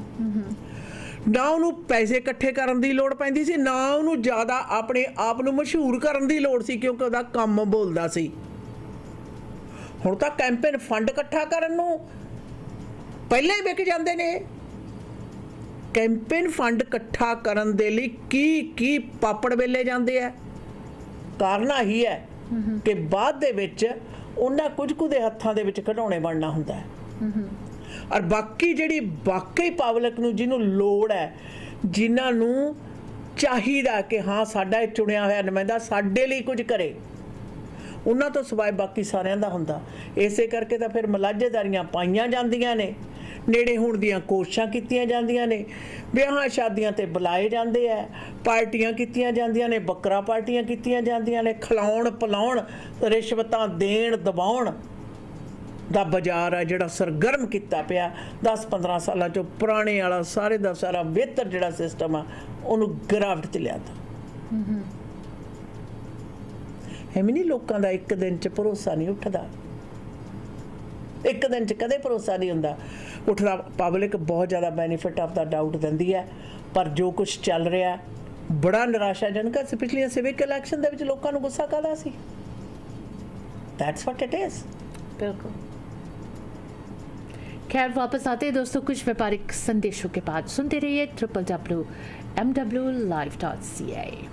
ਉਹਨੂੰ ਪੈਸੇ ਇਕੱਠੇ ਕਰਨ ਦੀ ਲੋੜ ਪੈਂਦੀ ਸੀ, ਨਾ ਉਹਨੂੰ ਜ਼ਿਆਦਾ ਆਪਣੇ ਆਪ ਨੂੰ ਮਸ਼ਹੂਰ ਕਰਨ ਦੀ ਲੋੜ ਸੀ, ਕਿਉਂਕਿ ਉਹਦਾ ਕੰਮ ਬੋਲਦਾ ਸੀ। ਹੁਣ ਤਾਂ ਕੈਂਪੇਨ ਫੰਡ ਇਕੱਠਾ ਕਰਨ ਨੂੰ ਪਹਿਲਾਂ ਹੀ ਵਿਕ ਜਾਂਦੇ ਨੇ। ਕੈਂਪੇਨ ਫੰਡ ਇਕੱਠਾ ਕਰਨ ਦੇ ਲਈ ਕੀ ਪਾਪੜ ਵੇਲੇ ਜਾਂਦੇ ਆ। ਕਾਰਨ ਇਹੀ ਹੈ ਕਿ ਬਾਅਦ ਦੇ ਵਿੱਚ ਉਹਨਾਂ ਕੁਝ ਕੁ ਦੇ ਹੱਥਾਂ ਦੇ ਵਿੱਚ ਖਿਡੌਣੇ ਬਣਨਾ ਹੁੰਦਾ ਹੈ। ਔਰ ਬਾਕੀ ਜਿਹੜੀ ਵਾਕਈ ਪਬਲਿਕ ਨੂੰ ਜਿਹਨੂੰ ਲੋੜ ਹੈ, ਜਿਨ੍ਹਾਂ ਨੂੰ ਚਾਹੀਦਾ ਕਿ ਹਾਂ ਸਾਡਾ ਇਹ ਚੁਣਿਆ ਹੋਇਆ ਨੁਮਾਇੰਦਾ ਸਾਡੇ ਲਈ ਕੁਝ ਕਰੇ, ਉਹਨਾਂ ਤੋਂ ਸਿਵਾਏ ਬਾਕੀ ਸਾਰਿਆਂ ਦਾ ਹੁੰਦਾ। ਇਸੇ ਕਰਕੇ ਤਾਂ ਫਿਰ ਮੁਲਾਜ਼ੇਦਾਰੀਆਂ ਪਾਈਆਂ ਜਾਂਦੀਆਂ ਨੇ, ਨੇੜੇ ਹੋਣ ਦੀਆਂ ਕੋਸ਼ਿਸ਼ਾਂ ਕੀਤੀਆਂ ਜਾਂਦੀਆਂ ਨੇ, ਵਿਆਹਾਂ ਸ਼ਾਦੀਆਂ ਤੇ ਬੁਲਾਏ ਜਾਂਦੇ ਆ, ਪਾਰਟੀਆਂ ਕੀਤੀਆਂ ਜਾਂਦੀਆਂ ਨੇ, ਬੱਕਰਾ ਪਾਰਟੀਆਂ ਕੀਤੀਆਂ ਜਾਂਦੀਆਂ ਨੇ, ਖਿਲਾਉਣ ਪਿਲਾਉਣ, ਰਿਸ਼ਵਤਾਂ ਦੇਣ ਦਬਾਉਣ ਦਾ ਬਾਜ਼ਾਰ ਆ ਜਿਹੜਾ ਸਰਗਰਮ ਕੀਤਾ ਪਿਆ 10-15 ਸਾਲਾਂ 'ਚੋਂ। ਪੁਰਾਣੇ ਵਾਲਾ ਸਾਰੇ ਦਾ ਸਾਰਾ ਬਿਹਤਰ ਜਿਹੜਾ ਸਿਸਟਮ ਆ ਉਹਨੂੰ ਗਿਰਾਵਟ 'ਚ ਲਿਆਤਾ। ਐਵੇਂ ਨਹੀਂ ਲੋਕਾਂ ਦਾ ਇੱਕ ਦਿਨ 'ਚ ਭਰੋਸਾ ਨਹੀਂ ਉੱਠਦਾ, ਇੱਕ ਦਿਨ 'ਚ ਕਦੇ ਭਰੋਸਾ ਨਹੀਂ ਹੁੰਦਾ ਉੱਠਦਾ। ਪਬਲਿਕ ਬਹੁਤ ਜ਼ਿਆਦਾ ਬੈਨੀਫਿਟ ਆਫ ਦਾ ਡਾਊਟ ਦਿੰਦੀ ਹੈ, ਪਰ ਜੋ ਕੁਛ ਚੱਲ ਰਿਹਾ ਬੜਾ ਨਿਰਾਸ਼ਾਜਨਕ ਹੈ। ਪਿਛਲੀਆਂ ਸਿਵਿਕ ਇਲੈਕਸ਼ਨ ਦੇ ਵਿੱਚ ਲੋਕਾਂ ਨੂੰ ਗੁੱਸਾ ਕਾਹਦਾ ਸੀ? That's what it is. बिल्कुल। खैर वापस आते हैं दोस्तों कुछ व्यापारिक संदेशों के बाद। सुनते रहिए www.mwlive.ca।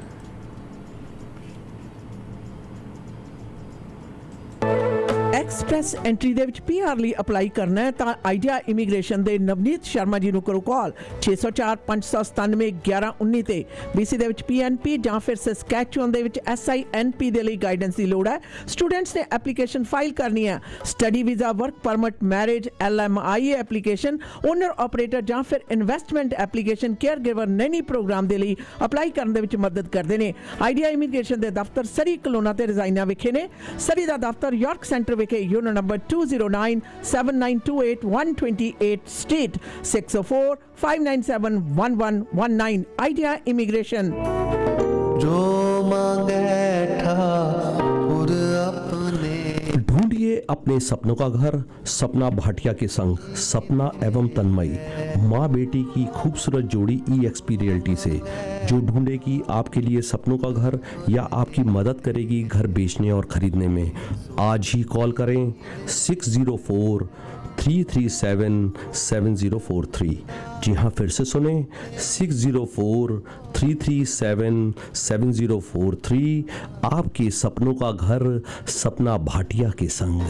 ਐਕਸਪ੍ਰੈਸ ਐਂਟਰੀ ਦੇ ਵਿੱਚ ਪੀਆਰ ਲਈ ਅਪਲਾਈ ਕਰਨਾ ਹੈ ਤਾਂ ਆਈਡੀਆ ਇਮੀਗ੍ਰੇਸ਼ਨ ਦੇ ਨਵਨੀਤ ਸ਼ਰਮਾ ਜੀ ਨੂੰ ਕਰੋ ਕਾਲ 604-597-1119 ਤੇ। BC ਦੇ ਵਿੱਚ PNP ਜਾਂ ਫਿਰ ਸਸਕੈਚੁਅਨ ਦੇ ਵਿੱਚ SINP ਦੇ ਲਈ ਗਾਈਡੈਂਸ ਦੀ ਲੋੜ ਹੈ। ਸਟੂਡੈਂਟਸ ਨੇ ਐਪਲੀਕੇਸ਼ਨ ਫਾਈਲ ਕਰਨੀ ਹੈ। Study visa, work permit, marriage, LMIA application, owner operator ਜਾਂ ਫਿਰ investment application, caregiver nanny programme ਦੇ ਲਈ ਅਪਲਾਈ ਕਰਨ ਦੇ ਵਿੱਚ ਮਦਦ ਕਰਦੇ ਨੇ। ਆਈਡੀਆ ਇਮੀਗ੍ਰੇਸ਼ਨ ਦੇ ਦਫ਼ਤਰ ਸਰੀ ਕਲੋਨਾ ਤੇ ਰਜ਼ਾਈਨਾ ਵਿਖੇ ਨੇ। ਸਰੀ ਦਾ ਦਫ਼ਤਰ ਯਾਰਕ ਸੈਂਟਰ ਵਿਖੇ ਕੇ unit number 2097928 state 6045971119 idea immigration. जो मांगे ठाकुर अपने। ढूंढिए अपने सपनों का घर सपना भाटिया के संग। सपना एवं तन्मयी माँ बेटी की खूबसूरत जोड़ी EXP रियल्टी से, जो ढूंढेगी आपके लिए सपनों का घर या आपकी मदद करेगी घर बेचने और खरीदने में। आज ही कॉल करें 604-337-7043। जी हाँ, फिर से सुने 604-337-7043। आपके सपनों का घर सपना भाटिया के संग।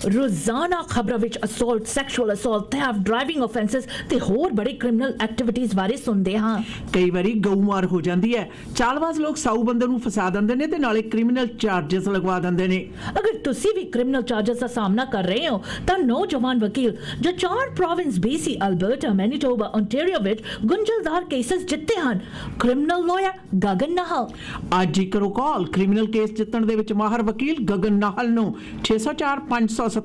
ਰੋਜ਼ਾਨਾ ਖਬਰਾਂ ਵਿੱਚ assault, sexual assault, theft, driving offences ਤੇ ਹੋਰ ਬੜੇ ਕ੍ਰਿਮੀਨਲ ਐਕਟੀਵਿਟੀਜ਼ ਬਾਰੇ ਸੁਣਦੇ ਹਾਂ। ਕਈ ਵਾਰੀ ਗਊਮਾਰ ਹੋ ਜਾਂਦੀ ਹੈ। ਚਾਲਬਾਜ਼ ਲੋਕ ਸਾਊ ਬੰਦੇ ਨੂੰ ਫਸਾ ਦਿੰਦੇ ਨੇ ਤੇ ਨਾਲੇ ਕ੍ਰਿਮੀਨਲ ਚਾਰजेस ਲਗਵਾ ਦਿੰਦੇ ਨੇ। ਅਗਰ ਤੁਸੀਂ ਵੀ ਕ੍ਰਿਮੀਨਲ ਚਾਰजेस ਦਾ ਸਾਹਮਣਾ ਕਰ ਰਹੇ ਹੋ ਤਾਂ ਨੌਜਵਾਨ ਵਕੀਲ ਜੋ 4 province BC, Alberta, Manitoba, Ontario ਵਿੱਚ ਗੁੰਝਲਦਾਰ ਕੇਸਸ ਜਿੱਤੇ ਹਨ, ਕ੍ਰਿਮੀਨਲ ਲਾਇਰ ਗਗਨ ਨਾਹਲ। ਅੱਜ ਹੀ ਕਰੋ ਕਾਲ ਕ੍ਰਿਮੀਨਲ ਕੇਸ ਜਿੱਤਣ ਦੇ ਵਿੱਚ ਮਾਹਰ ਵਕੀਲ ਗਗਨ ਨਾਹਲ ਨੂੰ 604-527-4769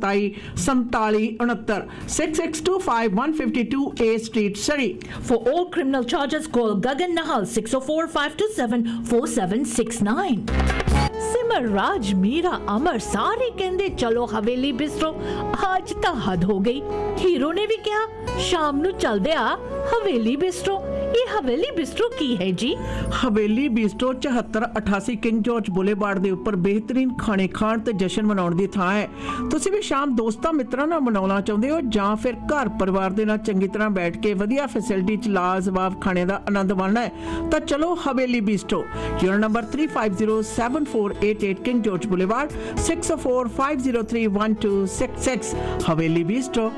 6625152 A Street, Surrey. For all criminal charges, call Gagan Nahal 604-527-4769. सिमर, राज, मीरा, अमर सारे कहते चलो हवेली बिस्ट्रो। आज तो हद हो गई। हीरो ने भी कहा शाम नू चलदे आ हवेली बिस्ट्रो। ये हवेली बिस्ट्रो की है जी? ਹਵੇਲੀ ਬੀਸਟੋ 7488 ਕਿੰਗ ਜਾਰਜ ਬੁਲੇਵਾਰਡ ਦੇ ਉੱਪਰ ਬਿਹਤਰੀਨ ਖਾਣੇ ਖਾਣ ਤੇ ਜਸ਼ਨ ਮਨਾਉਣ ਦੀ ਥਾਂ ਹੈ। ਤੁਸੀਂ ਵੀ ਸ਼ਾਮ ਦੋਸਤਾਂ ਮਿੱਤਰਾਂ ਨਾਲ ਮਨਾਉਣਾ ਚਾਹੁੰਦੇ ਹੋ ਜਾਂ ਫਿਰ ਘਰ ਪਰਿਵਾਰ ਦੇ ਨਾਲ ਚੰਗੀ ਤਰ੍ਹਾਂ ਬੈਠ ਕੇ ਵਧੀਆ ਫੈਸਿਲਿਟੀ ਚ ਲਾਜਵਾਬ ਖਾਣੇ ਦਾ ਆਨੰਦ ਮਾਣਨਾ ਹੈ ਤਾਂ ਚਲੋ Haveli bistro. Unit number 3507488 King George boulevard 604-503-1266 Haveli bistro.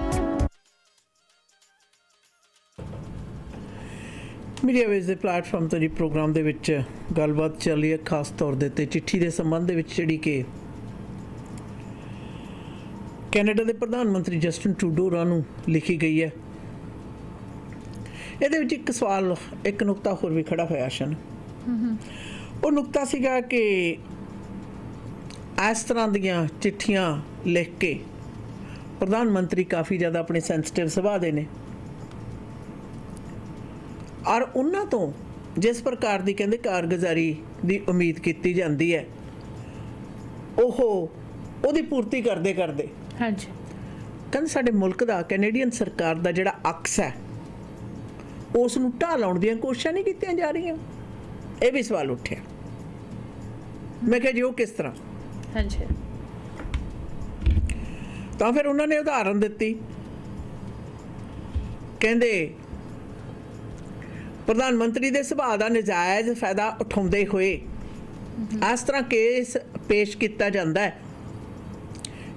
Media ways ਦੇ ਪਲੇਟਫਾਰਮ ਤੋਂ ਜੀ ਪ੍ਰੋਗਰਾਮ ਦੇ ਵਿੱਚ ਗੱਲਬਾਤ ਚੱਲ ਰਹੀ ਹੈ, ਖਾਸ ਤੌਰ ਦੇ ਉੱਤੇ ਚਿੱਠੀ ਦੇ ਸੰਬੰਧ ਦੇ ਵਿੱਚ ਜਿਹੜੀ ਕਿ ਕੈਨੇਡਾ ਦੇ ਪ੍ਰਧਾਨ ਮੰਤਰੀ ਜਸਟਿਨ ਟਰੂਡੋ ਹੋਰਾਂ ਨੂੰ ਲਿਖੀ ਗਈ ਹੈ। ਇਹਦੇ ਵਿੱਚ ਇੱਕ ਸਵਾਲ, ਇੱਕ ਨੁਕਤਾ ਹੋਰ ਵੀ ਖੜਾ ਹੋਇਆ ਸ਼ਨ। ਉਹ ਨੁਕਤਾ ਸੀਗਾ ਕਿ ਇਸ ਤਰ੍ਹਾਂ ਦੀਆਂ ਚਿੱਠੀਆਂ ਲਿਖ ਕੇ ਪ੍ਰਧਾਨ ਮੰਤਰੀ ਕਾਫੀ ਜ਼ਿਆਦਾ ਆਪਣੇ ਸੈਂਸਿਟਿਵ ਸੁਭਾਅ ਦੇ ਨੇ ਔਰ ਉਹਨਾਂ ਤੋਂ ਜਿਸ ਪ੍ਰਕਾਰ ਦੀ ਕਹਿੰਦੇ ਕਾਰਗੁਜ਼ਾਰੀ ਦੀ ਉਮੀਦ ਕੀਤੀ ਜਾਂਦੀ ਹੈ ਉਹਦੀ ਪੂਰਤੀ ਕਰਦੇ ਕਰਦੇ ਹਾਂਜੀ ਕਹਿੰਦੇ ਸਾਡੇ ਮੁਲਕ ਦਾ, ਕੈਨੇਡੀਅਨ ਸਰਕਾਰ ਦਾ ਜਿਹੜਾ ਅਕਸ ਹੈ ਉਸ ਨੂੰ ਢਾਹ ਲਾਉਣ ਦੀਆਂ ਕੋਸ਼ਿਸ਼ਾਂ ਨਹੀਂ ਕੀਤੀਆਂ ਜਾ ਰਹੀਆਂ। ਇਹ ਵੀ ਸਵਾਲ ਉੱਠਿਆ। ਮੈਂ ਕਿਹਾ ਜੀ ਉਹ ਕਿਸ ਤਰ੍ਹਾਂ? ਹਾਂਜੀ ਤਾਂ ਫਿਰ ਉਹਨਾਂ ਨੇ ਉਦਾਹਰਨ ਦਿੱਤੀ। ਕਹਿੰਦੇ ਪ੍ਰਧਾਨ ਮੰਤਰੀ ਦੇ ਸੁਭਾਅ ਦਾ ਨਜਾਇਜ਼ ਫਾਇਦਾ ਉਠਾਉਂਦੇ ਹੋਏ ਇਸ ਤਰ੍ਹਾਂ ਕੇਸ ਪੇਸ਼ ਕੀਤਾ ਜਾਂਦਾ ਹੈ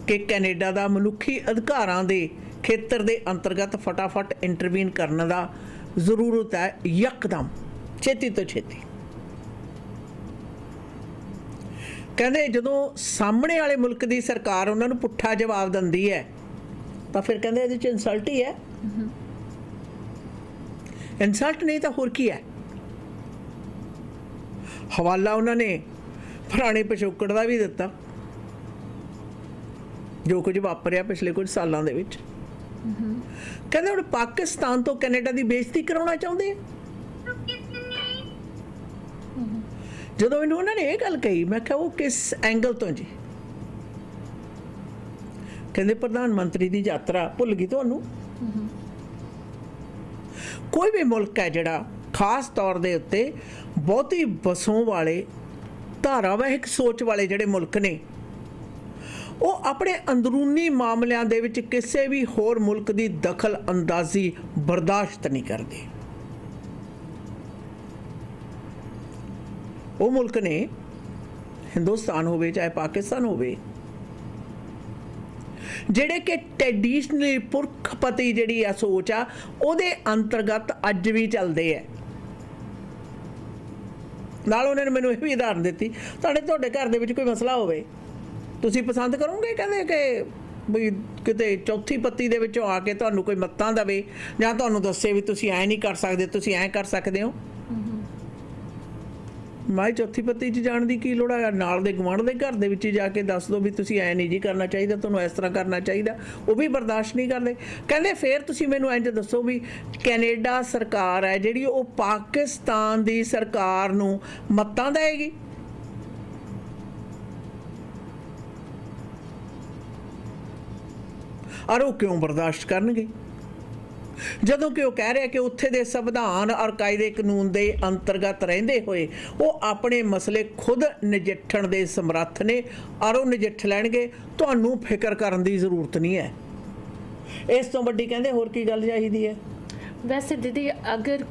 ਕਿ ਕੈਨੇਡਾ ਦਾ ਮਨੁੱਖੀ ਅਧਿਕਾਰਾਂ ਦੇ ਖੇਤਰ ਦੇ ਅੰਤਰਗਤ ਫਟਾਫਟ ਇੰਟਰਵੀਨ ਕਰਨ ਦਾ ਜ਼ਰੂਰਤ ਹੈ, ਯਕਦਮ, ਛੇਤੀ ਤੋਂ ਛੇਤੀ। ਕਹਿੰਦੇ ਜਦੋਂ ਸਾਹਮਣੇ ਵਾਲੇ ਮੁਲਕ ਦੀ ਸਰਕਾਰ ਉਹਨਾਂ ਨੂੰ ਪੁੱਠਾ ਜਵਾਬ ਦਿੰਦੀ ਹੈ ਤਾਂ ਫਿਰ ਕਹਿੰਦੇ ਇਹਦੇ 'ਚ ਇਨਸਲਟ ਹੀ ਹੈ। ਇਨਸਲਟ ਨਹੀਂ ਤਾਂ ਹੋਰ ਕੀ ਹੈ? ਹਵਾਲਾ ਉਹਨਾਂ ਨੇ ਪੁਰਾਣੇ ਪਿਛੋਕੜ ਦਾ ਵੀ ਦਿੱਤਾ, ਜੋ ਕੁਝ ਵਾਪਰਿਆ ਪਿਛਲੇ ਕੁਝ ਸਾਲਾਂ ਦੇ ਵਿੱਚ। ਕਹਿੰਦੇ ਹੁਣ ਪਾਕਿਸਤਾਨ ਤੋਂ ਕੈਨੇਡਾ ਦੀ ਬੇਇੱਜ਼ਤੀ ਕਰਾਉਣਾ ਚਾਹੁੰਦੇ ਆ। ਜਦੋਂ ਮੈਨੂੰ ਉਹਨਾਂ ਨੇ ਇਹ ਗੱਲ ਕਹੀ, ਮੈਂ ਕਿਹਾ ਉਹ ਕਿਸ ਐਂਗਲ ਤੋਂ ਜੀ? ਕਹਿੰਦੇ ਪ੍ਰਧਾਨ ਮੰਤਰੀ ਦੀ ਯਾਤਰਾ ਭੁੱਲ ਗਈ ਤੁਹਾਨੂੰ? ਕੋਈ ਵੀ ਮੁਲਕ ਹੈ ਜਿਹੜਾ ਖਾਸ ਤੌਰ ਦੇ ਉੱਤੇ ਬਹੁਤੀ ਵਸੋਂ ਵਾਲੇ, ਧਾਰਾਵਾਹਿਕ ਸੋਚ ਵਾਲੇ ਜਿਹੜੇ ਮੁਲਕ ਨੇ, ਉਹ ਆਪਣੇ ਅੰਦਰੂਨੀ ਮਾਮਲਿਆਂ ਦੇ ਵਿੱਚ ਕਿਸੇ ਵੀ ਹੋਰ ਮੁਲਕ ਦੀ ਦਖਲ ਅੰਦਾਜ਼ੀ ਬਰਦਾਸ਼ਤ ਨਹੀਂ ਕਰਦੇ। ਉਹ ਮੁਲਕ ਨੇ, ਹਿੰਦੁਸਤਾਨ ਹੋਵੇ ਚਾਹੇ ਪਾਕਿਸਤਾਨ ਹੋਵੇ, ਜਿਹੜੇ ਕਿ ਟ੍ਰੈਡੀਸ਼ਨਲੀ ਪੁਰਖਪਤੀ ਜਿਹੜੀ ਆ ਸੋਚ ਆ ਉਹਦੇ ਅੰਤਰਗਤ ਅੱਜ ਵੀ ਚੱਲਦੇ ਆ। ਨਾਲ ਉਹਨਾਂ ਨੇ ਮੈਨੂੰ ਇਹ ਵੀ ਉਦਾਹਰਨ ਦਿੱਤੀ, ਤੁਹਾਡੇ ਘਰ ਦੇ ਵਿੱਚ ਕੋਈ ਮਸਲਾ ਹੋਵੇ, ਤੁਸੀਂ ਪਸੰਦ ਕਰੋਗੇ ਕਹਿੰਦੇ ਕਿ ਵੀ ਕਿਤੇ ਚੌਥੀ ਪੱਤੀ ਦੇ ਵਿੱਚੋਂ ਆ ਕੇ ਤੁਹਾਨੂੰ ਕੋਈ ਮੱਤਾਂ ਦੇਵੇ ਜਾਂ ਤੁਹਾਨੂੰ ਦੱਸੇ ਵੀ ਤੁਸੀਂ ਐਂ ਨਹੀਂ ਕਰ ਸਕਦੇ, ਤੁਸੀਂ ਐਂ ਕਰ ਸਕਦੇ ਹੋ? ਮੈਂ ਚੌਥੀ ਪੱਤੀ 'ਚ ਜਾਣ ਦੀ ਕੀ ਲੋੜ ਹੈ? ਨਾਲ ਦੇ ਗੁਆਂਢ ਦੇ ਘਰ ਦੇ ਵਿੱਚ ਹੀ ਜਾ ਕੇ ਦੱਸ ਦਿਓ ਵੀ ਤੁਸੀਂ ਐ ਨਹੀਂ ਜੀ ਕਰਨਾ ਚਾਹੀਦਾ, ਤੁਹਾਨੂੰ ਇਸ ਤਰ੍ਹਾਂ ਕਰਨਾ ਚਾਹੀਦਾ। ਉਹ ਵੀ ਬਰਦਾਸ਼ਤ ਨਹੀਂ ਕਰਦੇ। ਕਹਿੰਦੇ ਫਿਰ ਤੁਸੀਂ ਮੈਨੂੰ ਇੰਝ ਦੱਸੋ ਵੀ ਕੈਨੇਡਾ ਸਰਕਾਰ ਹੈ ਜਿਹੜੀ ਉਹ ਪਾਕਿਸਤਾਨ ਦੀ ਸਰਕਾਰ ਨੂੰ ਮੱਤਾਂ ਦੇਵੇਗੀ? ਔਰ ਉਹ ਕਿਉਂ ਬਰਦਾਸ਼ਤ ਕਰਨਗੇ ਜਦੋਂ ਕਿ ਉਹ ਕਹਿ ਰਿਹਾ ਕਿ ਉੱਥੇ ਦੇ ਸੰਵਿਧਾਨ ਔਰ ਕਾਇਦੇ ਕਾਨੂੰਨ ਦੇ ਅੰਤਰਗਤ ਰਹਿੰਦੇ ਹੋਏ ਉਹ ਆਪਣੇ ਮਸਲੇ ਖੁਦ ਨਜਿੱਠਣ ਦੇ ਸਮਰੱਥ ਨੇ ਔਰ ਉਹ ਨਜਿੱਠ ਲੈਣਗੇ। ਤੁਹਾਨੂੰ ਫਿਕਰ ਕਰਨ ਦੀ ਜ਼ਰੂਰਤ ਨਹੀਂ ਹੈ। ਇਸ ਤੋਂ ਵੱਡੀ ਕਹਿੰਦੇ ਹੋਰ ਕੀ ਗੱਲ ਚਾਹੀਦੀ ਹੈ? वैसे दीदी अगर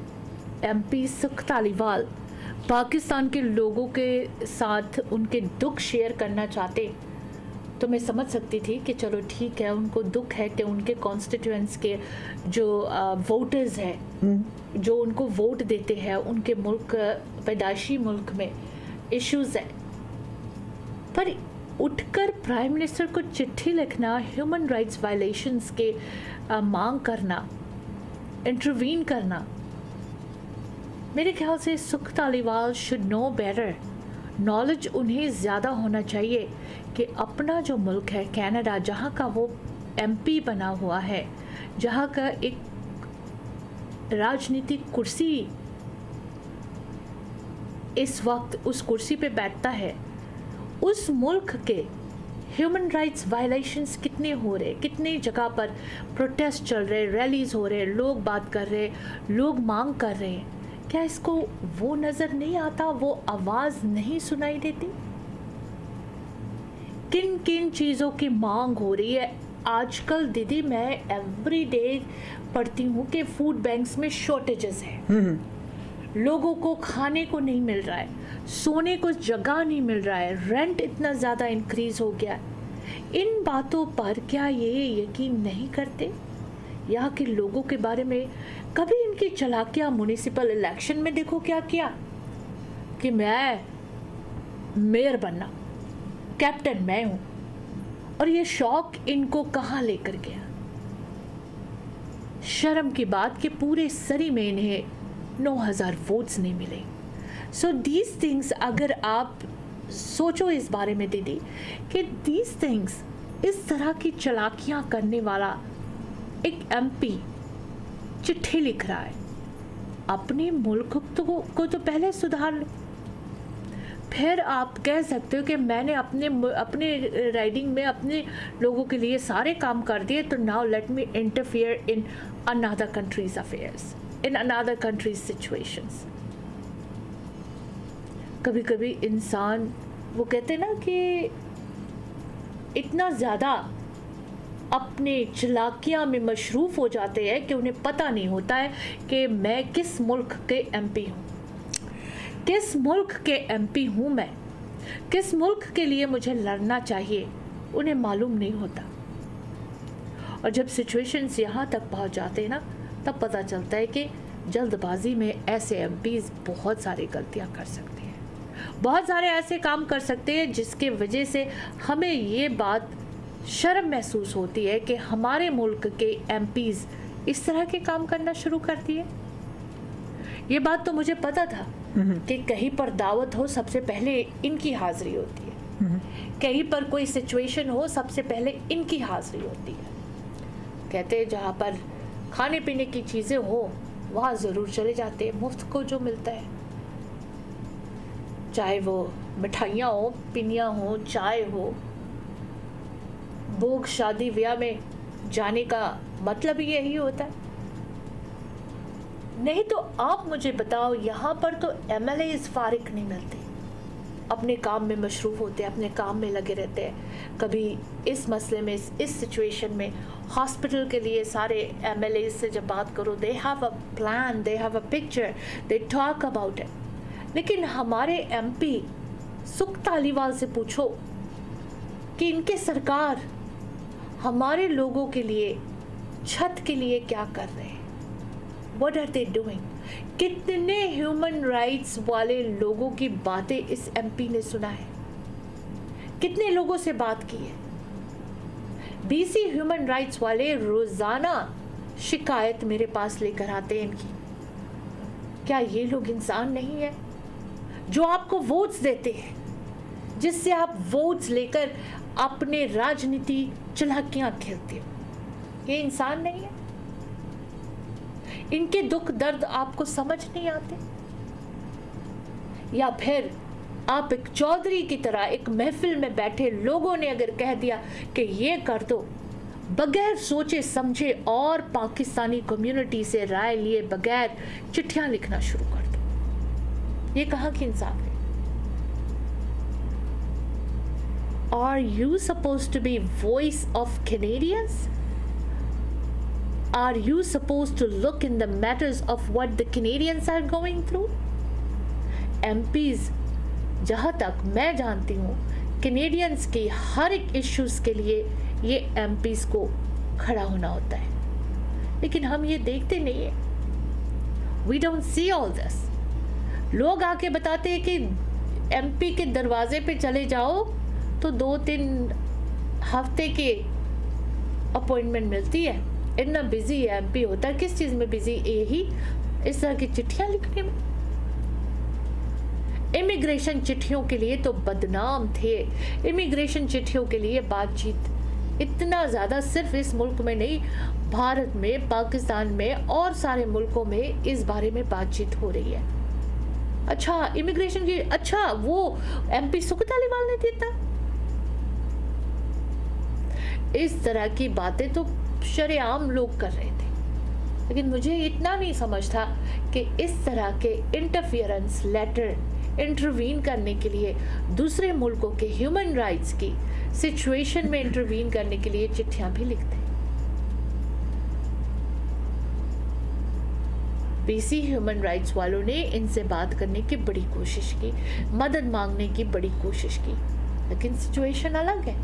एमपी सुख धालीवाल पाकिस्तान के लोगों के साथ उनके दुख शेयर करना चाहते तो मैं समझ सकती थी कि चलो ठीक है, उनको दुख है कि उनके कॉन्स्टिट्यूएंट्स के जो वोटर्स हैं जो उनको वोट देते हैं उनके मुल्क पैदाइशी मुल्क में इश्यूज है। पर उठकर प्राइम मिनिस्टर को चिट्ठी लिखना, ह्यूमन राइट्स वायलेशंस के मांग करना, इंटरवीन करना, मेरे ख्याल से सुख Dhaliwal should know better. Knowledge उन्हें ज़्यादा होना चाहिए कि अपना जो मुल्क है कनाडा, जहाँ का वो एमपी बना हुआ है, जहाँ का एक राजनीतिक कुर्सी इस वक्त उस कुर्सी पे बैठता है, उस मुल्क के ह्यूमन राइट्स वायलेशंस कितने हो रहे, कितनी जगह पर प्रोटेस्ट चल रहे, रैलीज हो रहे, लोग बात कर रहे, लोग मांग कर रहे हैं। क्या इसको वो नज़र नहीं आता, वो आवाज़ नहीं सुनाई देती? किन किन चीज़ों की मांग हो रही है आजकल? दीदी मैं एवरी डे पढ़ती हूँ कि फूड बैंक्स में शॉर्टेजेस है, लोगों को खाने को नहीं मिल रहा है, सोने को जगह नहीं मिल रहा है, रेंट इतना ज़्यादा इंक्रीज हो गया है। इन बातों पर क्या ये यकीन नहीं करते? यहाँ के लोगों के बारे में कभी इनकी चालाकियाँ म्युनिसिपल इलेक्शन में देखो क्या किया कि मैं मेयर बनना, कैप्टन मैं हूँ, और ये शौक इनको कहाँ लेकर गया? शर्म की बात कि पूरे सरी में इन्हें 9,000 वोट्स नहीं मिले। सो दीज थिंग्स, अगर आप सोचो इस बारे में दीदी कि दीज थिंग्स, इस तरह की चालाकियाँ करने वाला एक एमपी चिट्ठी लिख रहा है, अपने मुल्क को तो पहले सुधार लो, फिर आप कह सकते हो कि मैंने अपने राइडिंग में अपने लोगों के लिए सारे काम कर दिए, तो now let me interfere in another countries affairs, in another countries situations. कभी कभी इंसान, वो कहते हैं ना कि इतना ज़्यादा अपने चालाकियाँ में मशरूफ़ हो जाते हैं कि उन्हें पता नहीं होता है कि मैं किस मुल्क के एमपी हूँ, किस मुल्क के एमपी हूँ मैं, किस मुल्क के लिए मुझे लड़ना चाहिए, उन्हें मालूम नहीं होता। और जब सिचुएशंस यहाँ तक पहुँच जाते हैं ना, तब पता चलता है कि जल्दबाजी में ऐसे एमपीज़ बहुत सारी गलतियाँ कर सकते हैं, बहुत सारे ऐसे काम कर सकते हैं जिसके वजह से हमें ये बात शर्म महसूस होती है कि हमारे मुल्क के एमपीज़ इस तरह के काम करना शुरू कर दिए। ये बात तो मुझे पता था कि कहीं पर दावत हो सबसे पहले इनकी हाज़िरी होती है, कहीं पर कोई सिचुएशन हो सबसे पहले इनकी हाज़िरी होती है। कहते हैं जहाँ पर खाने पीने की चीज़ें हो वहाँ ज़रूर चले जाते हैं, मुफ्त को जो मिलता है, चाहे वो मिठाइयाँ हो, पिनियाँ हो, चाय हो। भोग शादी ब्याह में जाने का मतलब ही यही होता है। नहीं तो आप मुझे बताओ, यहाँ पर तो एमएलएज़ फारिग नहीं मिलते, अपने काम में मशरूफ़ होते हैं, अपने काम में लगे रहते हैं। कभी इस मसले में, इस सिचुएशन में हॉस्पिटल के लिए सारे एमएलएज़ से जब बात करो, they have a plan, they have a picture, they talk about it. लेकिन हमारे एमपी सुख धालीवाल से पूछो कि इनके सरकार हमारे लोगों के लिए, छत के लिए क्या कर रहे हैं, व्हाट आर दे डूइंग? कितने ह्यूमन राइट्स वाले लोगों की बातें इस एमपी ने सुना है, कितने लोगों से बात की है? बीसी ह्यूमन राइट्स वाले रोज़ाना शिकायत मेरे पास लेकर आते हैं इनकी। क्या ये लोग इंसान नहीं है? जो आपको वोट्स देते हैं, जिससे आप वोट्स लेकर अपने राजनीति चालाकियां खेलते हो, ये इंसान नहीं है? इनके दुख दर्द आपको समझ नहीं आते? या फिर आप एक चौधरी की तरह एक महफिल में बैठे लोगों ने अगर कह दिया कि ये कर दो, बगैर सोचे समझे और पाकिस्तानी कम्युनिटी से राय लिए बगैर चिट्ठियां लिखना शुरू कर दो, ये कहाँ की इंसाफ है? Are you supposed to be voice of Canadians? Are you supposed to look in the matters of what the Canadians are going through? MPs, जहाँ तक मैं जानती हूँ, कैनेडियंस की हर एक इश्यूज के लिए ये MPs को खड़ा होना होता है, लेकिन हम ये देखते नहीं है। We don't see all this. लोग आके बताते हैं कि MP के दरवाजे पे चले जाओ तो 2-3 हफ्ते के अपॉइंटमेंट मिलती है। इतना बिजी है MP होता है, किस चीज़ में बिजी? यही इस तरह की चिट्ठियां लिखने में। इमिग्रेशन चिट्ठियों के लिए तो बदनाम थे, इमिग्रेशन चिट्ठियों के लिए बातचीत इतना ज़्यादा सिर्फ इस मुल्क में नहीं, भारत में, पाकिस्तान में और सारे मुल्कों में इस बारे में बातचीत हो रही है। अच्छा, इमिग्रेशन की, अच्छा वो MP सुख धालीवाल ने देता। इस तरह की बातें तो शरेआम लोग कर रहे थे, लेकिन मुझे इतना नहीं समझ था कि इस तरह के इंटरफियरेंस लेटर इंटरवीन करने के लिए, दूसरे मुल्कों के ह्यूमन राइट्स की सिचुएशन में इंटरवीन करने के लिए चिट्ठियां भी लिखते हैं। BC ह्यूमन राइट्स वालों ने इनसे बात करने की बड़ी कोशिश की, मदद मांगने की बड़ी कोशिश की, लेकिन सिचुएशन अलग है,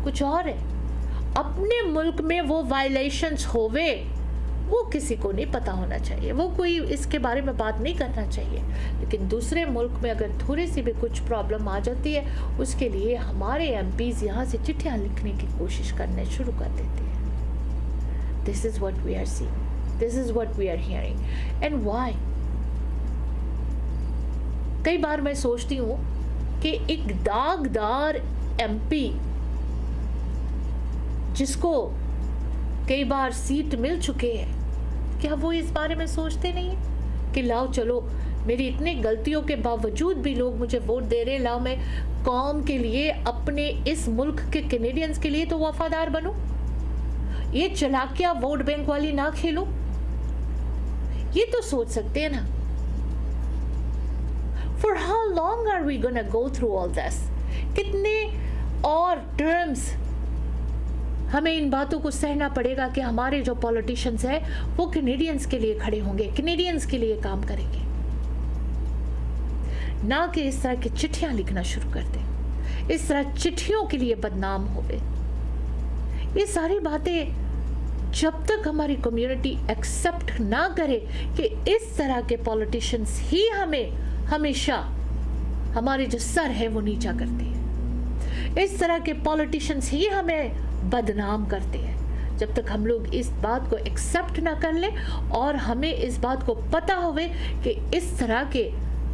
कुछ और है। अपने मुल्क में वो वायलेशंस होवे, वो किसी को नहीं पता होना चाहिए, वो कोई इसके बारे में बात नहीं करना चाहिए, लेकिन दूसरे मुल्क में अगर थोड़ी सी भी कुछ प्रॉब्लम आ जाती है, उसके लिए हमारे MPs यहाँ से चिट्ठियाँ लिखने की कोशिश करने शुरू कर देते हैं। This is what we are seeing, this is what we are hearing, and why? कई बार मैं सोचती हूँ कि एक दागदार MP जिसको कई बार सीट मिल चुके हैं, क्या वो इस बारे में सोचते नहीं है कि लाओ चलो, मेरी इतनी गलतियों के बावजूद भी लोग मुझे वोट दे रहे हैं, लाओ मैं कौम के लिए, अपने इस मुल्क के कैनेडियंस के लिए तो वफादार बनूं, ये चालाकियां वोट बैंक वाली ना खेलो, ये तो सोच सकते हैं ना। For how long are we gonna go through all this? कितने और टर्म्स हमें इन बातों को सहना पड़ेगा कि हमारे जो पॉलिटिशियंस हैं वो कैनेडियंस के लिए खड़े होंगे, कैनेडियंस के लिए काम करेंगे, ना कि इस तरह की चिट्ठियां लिखना शुरू कर दें, इस तरह चिट्ठियों के लिए बदनाम हो गए। ये सारी बातें जब तक हमारी कम्युनिटी एक्सेप्ट ना करे कि इस तरह के पॉलिटिशियंस ही हमें हमेशा हमारे जो सर है वो नीचा करते हैं, इस तरह के पॉलिटिशियंस ही हमें बदनाम करते हैं, जब तक हम लोग इस बात को एक्सेप्ट ना कर लें और हमें इस बात को पता होवे कि इस तरह के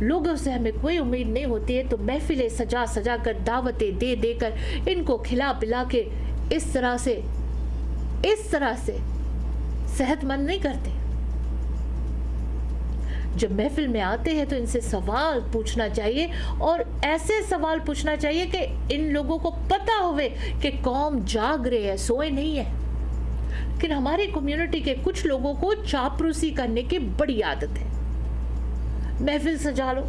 लोगों से हमें कोई उम्मीद नहीं होती है, तो महफिलें सजा सजा कर, दावतें दे देकर, इनको खिला पिला के इस तरह से सेहतमंद नहीं करते। जब महफिल में आते हैं तो इनसे सवाल पूछना चाहिए, और ऐसे सवाल पूछना चाहिए कि इन लोगों को पता होवे कि कौम जाग रही है, सोए नहीं है। लेकिन हमारी कम्युनिटी के कुछ लोगों को चापलूसी करने की बड़ी आदत है। महफिल सजा लो,